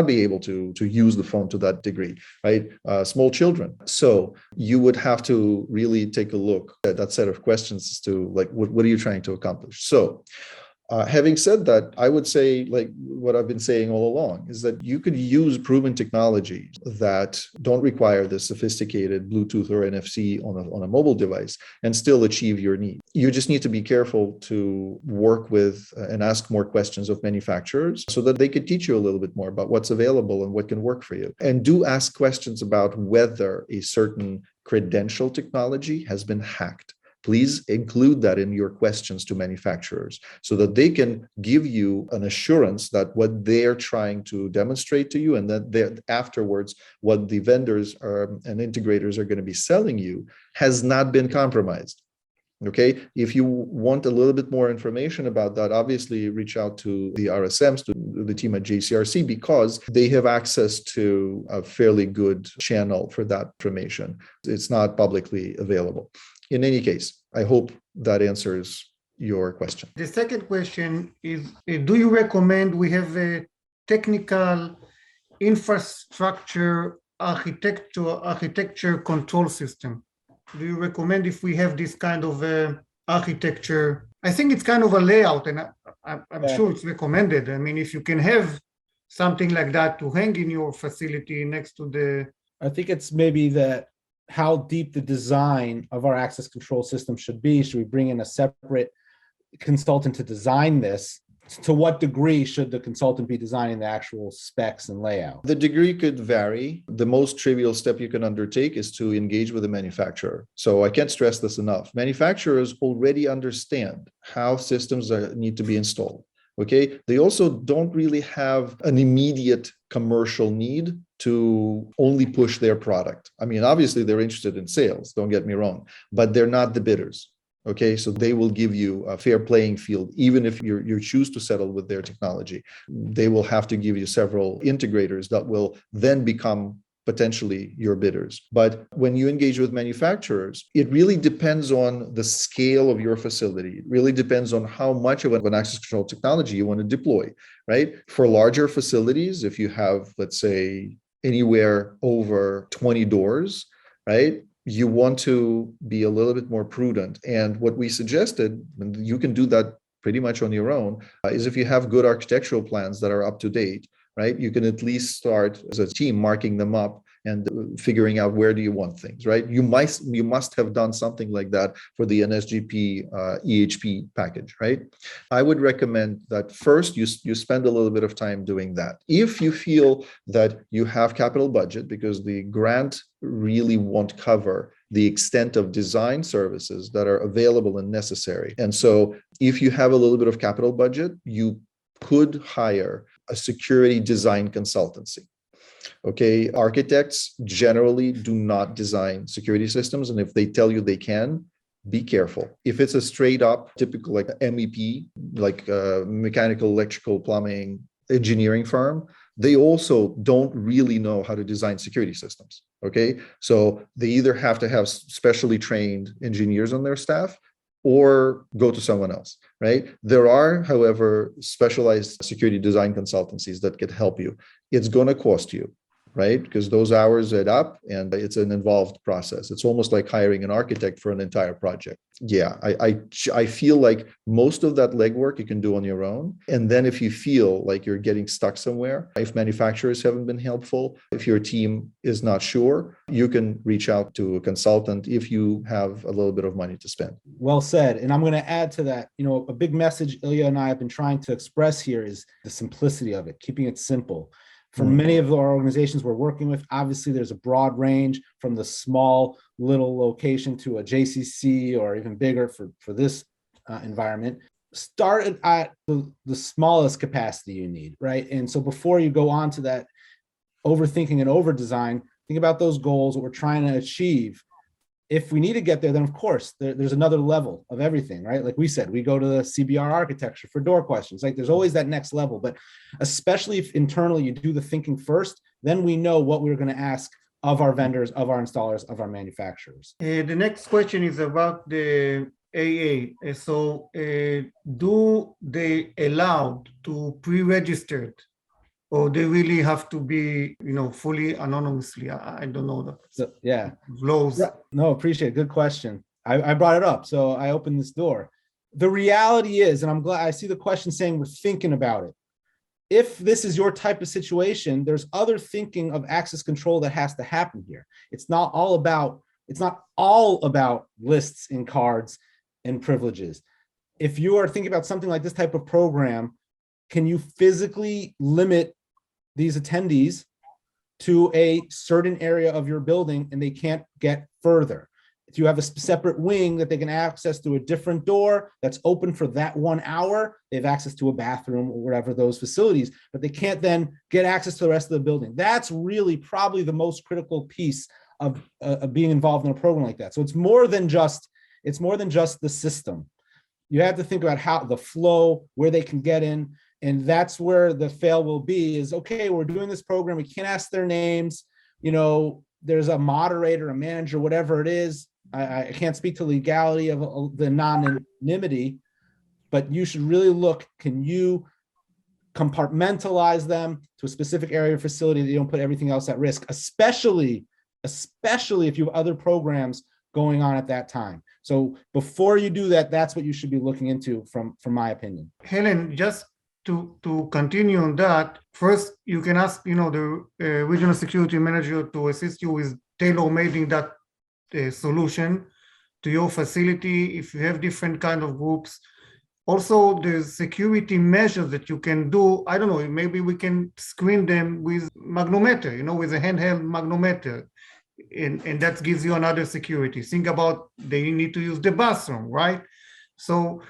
be able to use the phone to that degree, right? Small children. So you would have to really take a look at that set of questions as to like, what are you trying to accomplish? So having said that, I would say, like what I've been saying all along, is that you could use proven technologies that don't require the sophisticated Bluetooth or NFC on a mobile device and still achieve your need. You just need to be careful to work with and ask more questions of manufacturers so that they could teach you a little bit more about what's available and what can work for you. And do ask questions about whether a certain credential technology has been hacked. Please include that in your questions to manufacturers so that they can give you an assurance that what they're trying to demonstrate to you and that afterwards what the vendors and integrators are going to be selling you has not been compromised. Okay, if you want a little bit more information about that, obviously reach out to the RSMs, to the team at JCRC, because they have access to a fairly good channel for that information. It's not publicly available. In any case, I hope that answers your question. The second question is, do you recommend we have a technical infrastructure architecture control system? Do you recommend if we have this kind of architecture? I think it's kind of a layout, and I'm sure it's recommended. I mean, if you can have something like that to hang in your facility next to the... I think it's maybe that how deep the design of our access control system should be. Should we bring in a separate consultant to design this? To what degree should the consultant be designing the actual specs and layout? The degree could vary. The most trivial step you can undertake is to engage with the manufacturer. So I can't stress this enough. Manufacturers already understand how systems need to be installed. Okay, they also don't really have an immediate commercial need to only push their product. I mean, obviously they're interested in sales, don't get me wrong, but they're not the bidders. Okay, so they will give you a fair playing field, even if you choose to settle with their technology. They will have to give you several integrators that will then become potentially your bidders. But when you engage with manufacturers, it really depends on the scale of your facility. It really depends on how much of an access control technology you want to deploy, right? For larger facilities, if you have, let's say, anywhere over 20 doors, right? You want to be a little bit more prudent. And what we suggested, and you can do that pretty much on your own, is if you have good architectural plans that are up to date, right? You can at least start as a team marking them up and figuring out where do you want things, right? You must have done something like that for the NSGP EHP package, right? I would recommend that first you spend a little bit of time doing that. If you feel that you have capital budget, because the grant really won't cover the extent of design services that are available and necessary. And so if you have a little bit of capital budget, you could hire a security design consultancy. Okay, architects generally do not design security systems, and if they tell you they can, be careful. If it's a straight up typical like MEP, like mechanical, electrical, plumbing, engineering firm, they also don't really know how to design security systems. Okay, so they either have to have specially trained engineers on their staff or go to someone else, right? There are, however, specialized security design consultancies that can help you. It's going to cost you, right? Because those hours add up and it's an involved process. It's almost like hiring an architect for an entire project. Yeah, I feel like most of that legwork you can do on your own. And then if you feel like you're getting stuck somewhere, if manufacturers haven't been helpful, if your team is not sure, you can reach out to a consultant if you have a little bit of money to spend. Well said. And I'm going to add to that, a big message Ilya and I have been trying to express here is the simplicity of it, keeping it simple. For many of our organizations we're working with, obviously there's a broad range from the small little location to a JCC or even bigger for this environment. Start at the smallest capacity you need, right? And so before you go on to that overthinking and over design, think about those goals, what we're trying to achieve. If we need to get there, then of course there's another level of everything, right? Like we said, we go to the CBR architecture for door questions. Like there's always that next level, but especially if internally you do the thinking first, then we know what we're going to ask of our vendors, of our installers, of our manufacturers. The next question is about the AA. So do they allow to pre-register, or they really have to be, fully anonymously? I don't know that. So, yeah. Laws. No, appreciate it. Good question. I brought it up, so I opened this door. The reality is, and I'm glad I see the question saying we're thinking about it. If this is your type of situation, there's other thinking of access control that has to happen here. It's not all about lists and cards and privileges. If you are thinking about something like this type of program, can you physically limit these attendees to a certain area of your building and they can't get further? If you have a separate wing that they can access through a different door that's open for that 1 hour, they have access to a bathroom or whatever those facilities, but they can't then get access to the rest of the building. That's really probably the most critical piece of being involved in a program like that. So it's more than just the system. You have to think about how the flow, where they can get in. And that's where the fail will be is, okay, we're doing this program. We can't ask their names. There's a moderator, a manager, whatever it is. I can't speak to legality of the anonymity, but you should really look, can you compartmentalize them to a specific area or facility that you don't put everything else at risk, especially if you have other programs going on at that time. So before you do that, that's what you should be looking into from my opinion. Helen, just to continue on that, first you can ask the regional security manager to assist you with tailor-making that solution to your facility if you have different kind of groups. Also, the security measures that you can do, I don't know, maybe we can screen them with magnometer, with a handheld magnometer, and that gives you another security. Think about they need to use the bathroom, right? So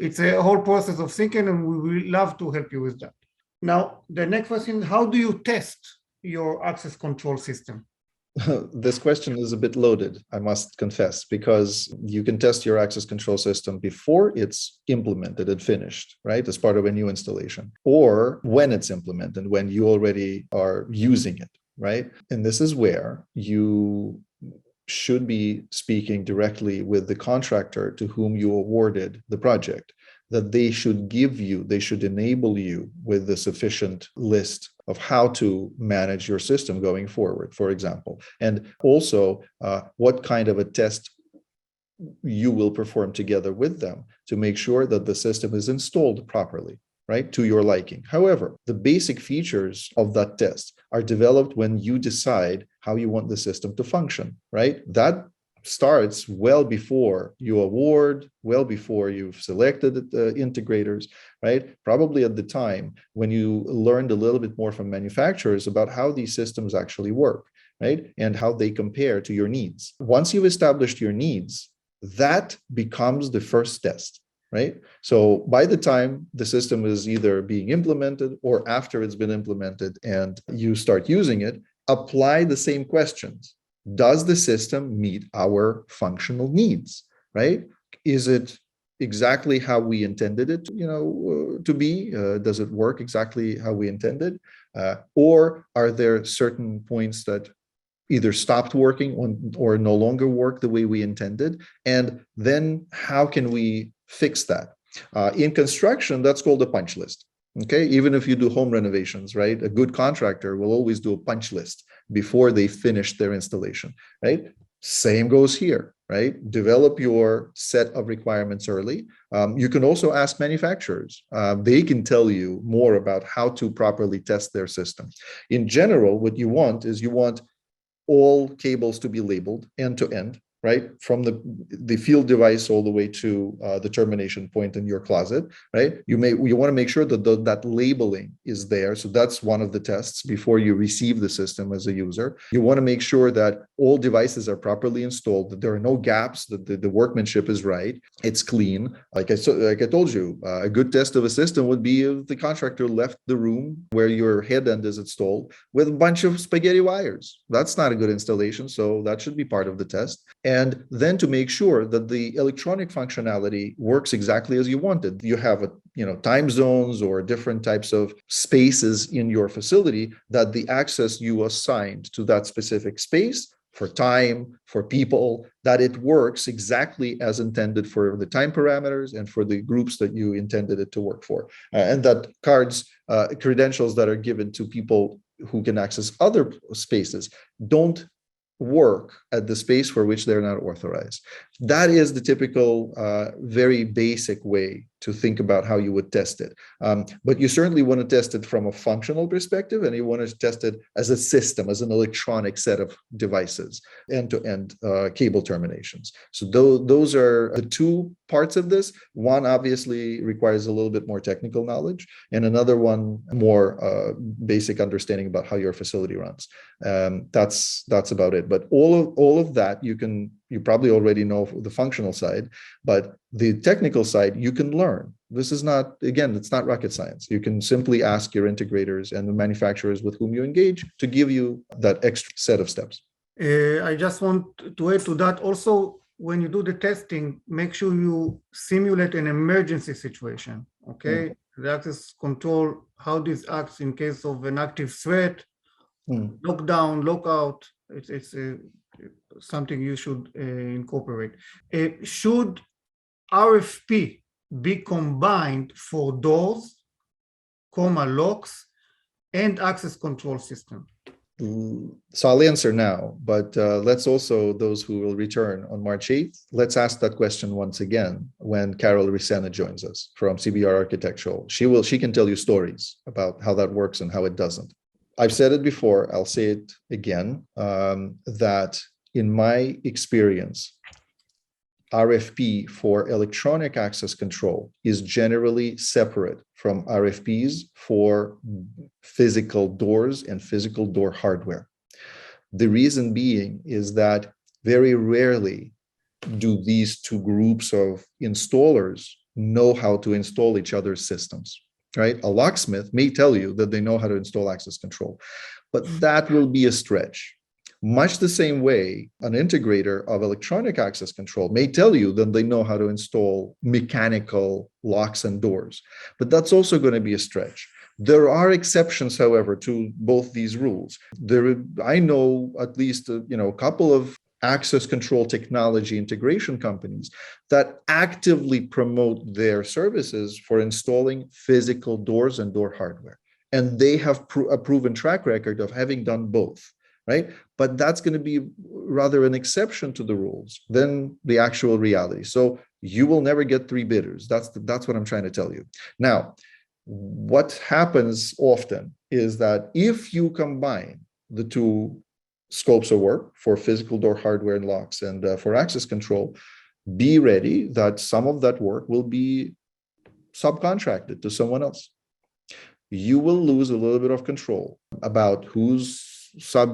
it's a whole process of thinking, and we will love to help you with that. Now, the next question, how do you test your access control system? this question is a bit loaded, I must confess, because you can test your access control system before it's implemented and finished, right, as part of a new installation, or when it's implemented, when you already are using it, right? And this is where you should be speaking directly with the contractor to whom you awarded the project, that they should enable you with the sufficient list of how to manage your system going forward, for example, and also what kind of a test you will perform together with them to make sure that the system is installed properly, right, to your liking. However, the basic features of that test are developed when you decide how you want the system to function, right? That starts well before you award, well before you've selected the integrators, right? Probably at the time when you learned a little bit more from manufacturers about how these systems actually work, right? And how they compare to your needs. Once you've established your needs, that becomes the first test, right? So by the time the system is either being implemented or after it's been implemented and you start using it, apply the same questions. Does the system meet our functional needs, right? Is it exactly how we intended it, to be? Does it work exactly how we intended? Or are there certain points that either stopped working or no longer work the way we intended? And then how can we fix that? In construction, that's called a punch list. Okay, even if you do home renovations, right? A good contractor will always do a punch list before they finish their installation, right? Same goes here, right? Develop your set of requirements early. You can also ask manufacturers. They can tell you more about how to properly test their system. In general, what you want is all cables to be labeled end to end, right? From the field device all the way to the termination point in your closet, right? You want to make sure that that labeling is there. So that's one of the tests before you receive the system as a user. You want to make sure that all devices are properly installed, that there are no gaps, that the workmanship is right, it's clean. Like I told you, a good test of a system would be if the contractor left the room where your head end is installed with a bunch of spaghetti wires. That's not a good installation, so that should be part of the test. And then to make sure that the electronic functionality works exactly as you wanted. You have time zones or different types of spaces in your facility that the access you assigned to that specific space for time, for people, that it works exactly as intended for the time parameters and for the groups that you intended it to work for. And that credentials that are given to people who can access other spaces don't work at the space for which they're not authorized. That is the typical, very basic way to think about how you would test it. But you certainly want to test it from a functional perspective, and you want to test it as a system, as an electronic set of devices, end-to-end cable terminations. So those are the two parts of this. One obviously requires a little bit more technical knowledge, and another one more basic understanding about how your facility runs. That's about it. But all of that you probably already know the functional side, but the technical side you can learn. This is not, again, it's not rocket science. You can simply ask your integrators and the manufacturers with whom you engage to give you that extra set of steps. I just want to add to that also, when you do the testing, make sure you simulate an emergency situation, okay? The access control, how this acts in case of an active threat, lockdown, lockout, it's something you should incorporate. Should RFP be combined for doors, locks, and access control system? So I'll answer now, but let's also, those who will return on March 8th, let's ask that question once again when Carol Risena joins us from CBR Architectural. She can tell you stories about how that works and how it doesn't. I've said it before, I'll say it again, that in my experience, RFP for electronic access control is generally separate from RFPs for physical doors and physical door hardware. The reason being is that very rarely do these two groups of installers know how to install each other's systems, right? A locksmith may tell you that they know how to install access control, but that will be a stretch. Much the same way, an integrator of electronic access control may tell you that they know how to install mechanical locks and doors, but that's also going to be a stretch. There are exceptions, however, to both these rules. I know at least a couple of access control technology integration companies that actively promote their services for installing physical doors and door hardware. And they have a proven track record of having done both, right? But that's going to be rather an exception to the rules than the actual reality. So you will never get three bidders. That's what I'm trying to tell you. Now, what happens often is that if you combine the two scopes of work for physical door hardware and locks and for access control, be ready that some of that work will be subcontracted to someone else. You will lose a little bit of control about who's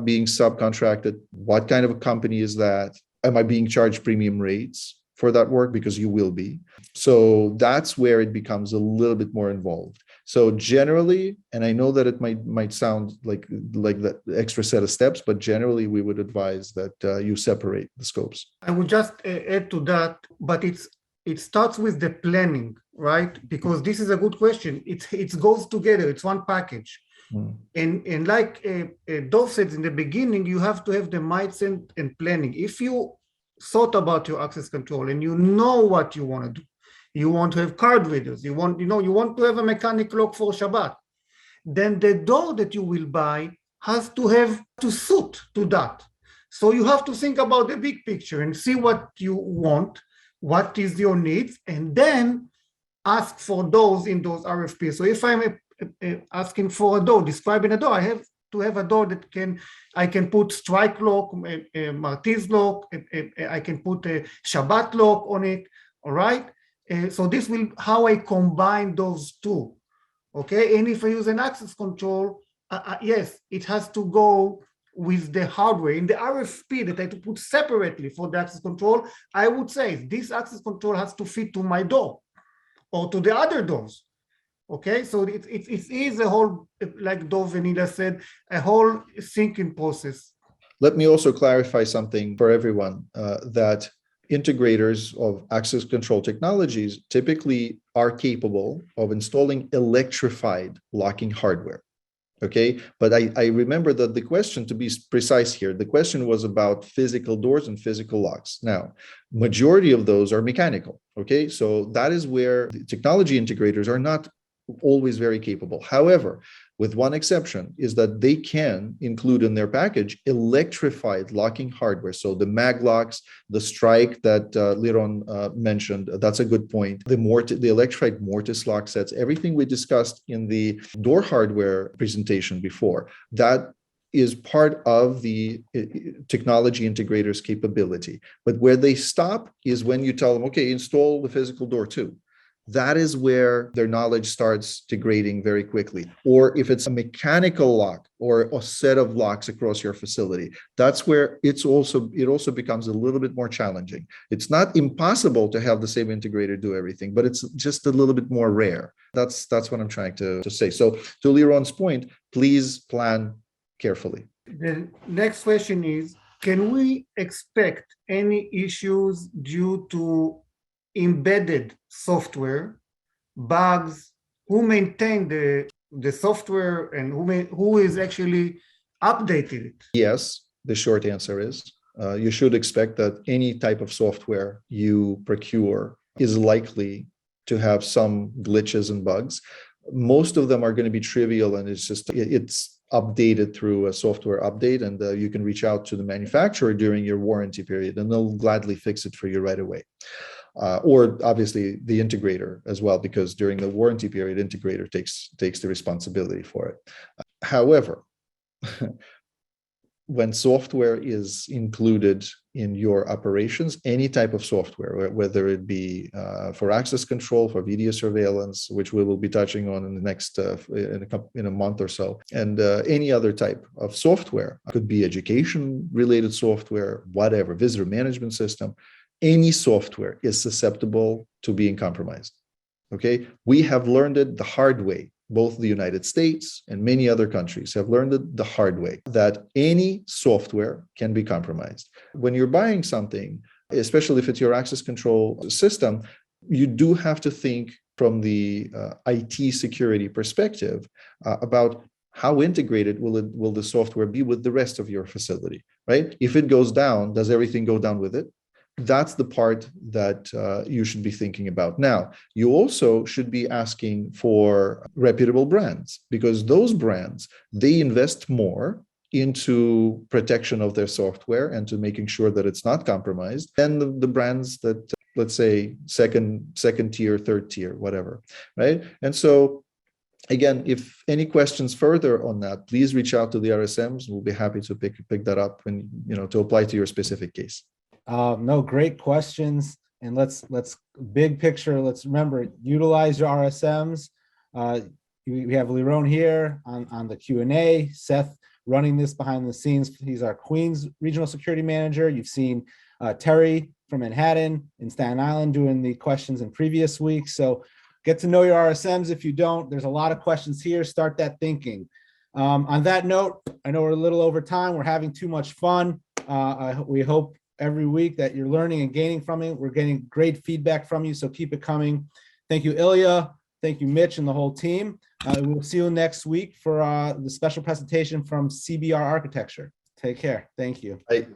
being subcontracted, what kind of a company is that, am I being charged premium rates for that work, because you will be. So that's where it becomes a little bit more involved. So generally, and I know that it might sound like that extra set of steps, but generally we would advise that you separate the scopes. I would just add to that, but it starts with the planning, right? Because this is a good question. It goes together. It's one package. And like Dov said in the beginning, you have to have the mindset and planning. If you thought about your access control and you know what you want to do, you want to have card readers, you want to have a mechanic lock for Shabbat, then the door that you will buy has to have to suit to that. So you have to think about the big picture and see what you want, what is your needs, and then ask for those in those RFPs. So if I'm asking for a door, describing a door, I have to have a door that I can put strike lock, Martiz lock, I can put a Shabbat lock on it, all right? So this will how I combine those two, okay? And if I use an access control, yes, it has to go with the hardware. In the RFP that I have to put separately for the access control, I would say this access control has to fit to my door or to the other doors. Okay, so it is a whole, like Dov and Ila said, a whole thinking process. Let me also clarify something for everyone, that integrators of access control technologies typically are capable of installing electrified locking hardware. Okay, but I remember that the question, to be precise here, the question was about physical doors and physical locks. Now, majority of those are mechanical. Okay, so that is where the technology integrators are not always very capable. However, with one exception, is that they can include in their package electrified locking hardware. So the mag locks, the strike that Liron mentioned, that's a good point. The electrified mortise lock sets, everything we discussed in the door hardware presentation before, that is part of the technology integrators' capability. But where they stop is when you tell them, okay, install the physical door too. That is where their knowledge starts degrading very quickly. Or if it's a mechanical lock or a set of locks across your facility, that's where it also becomes a little bit more challenging. It's not impossible to have the same integrator do everything, but it's just a little bit more rare. That's what I'm trying to say. So to Liron's point, please plan carefully. The next question is, can we expect any issues due to embedded software, bugs, who maintain the software and who is actually updating it? Yes, the short answer is you should expect that any type of software you procure is likely to have some glitches and bugs. Most of them are going to be trivial, and it's updated through a software update, and you can reach out to the manufacturer during your warranty period and they'll gladly fix it for you right away. Or obviously the integrator as well, because during the warranty period, integrator takes the responsibility for it. However, when software is included in your operations, any type of software, whether it be for access control, for video surveillance, which we will be touching on in the next in a month or so, and any other type of software, could be education-related software, whatever, visitor management system, any software is susceptible to being compromised. Okay, we have learned it the hard way both the United States and many other countries have learned it the hard way, that any software can be compromised. When you're buying something, especially if it's your access control system, you do have to think from the IT security perspective about how integrated will the software be with the rest of your facility, right? If it goes down, does everything go down with it? That's the part that you should be thinking about. Now, you also should be asking for reputable brands, because those brands, they invest more into protection of their software and to making sure that it's not compromised than the brands that, let's say, second tier, third tier, whatever, right? And so, again, if any questions further on that, please reach out to the RSMs. We'll be happy to pick that up and, to apply to your specific case. No, great questions. And let's big picture. Let's remember, utilize your RSMs. We have Liron here on the Q&A. Seth running this behind the scenes. He's our Queens Regional Security Manager. You've seen Terry from Manhattan and Staten Island doing the questions in previous weeks. So get to know your RSMs. If you don't, there's a lot of questions here. Start that thinking. On that note, I know we're a little over time. We're having too much fun. We hope every week that you're learning and gaining from it. We're getting great feedback from you, so keep it coming. Thank you, Ilya. Thank you, Mitch, and the whole team. We'll see you next week for the special presentation from CBR Architecture. Take care. Thank you. Bye.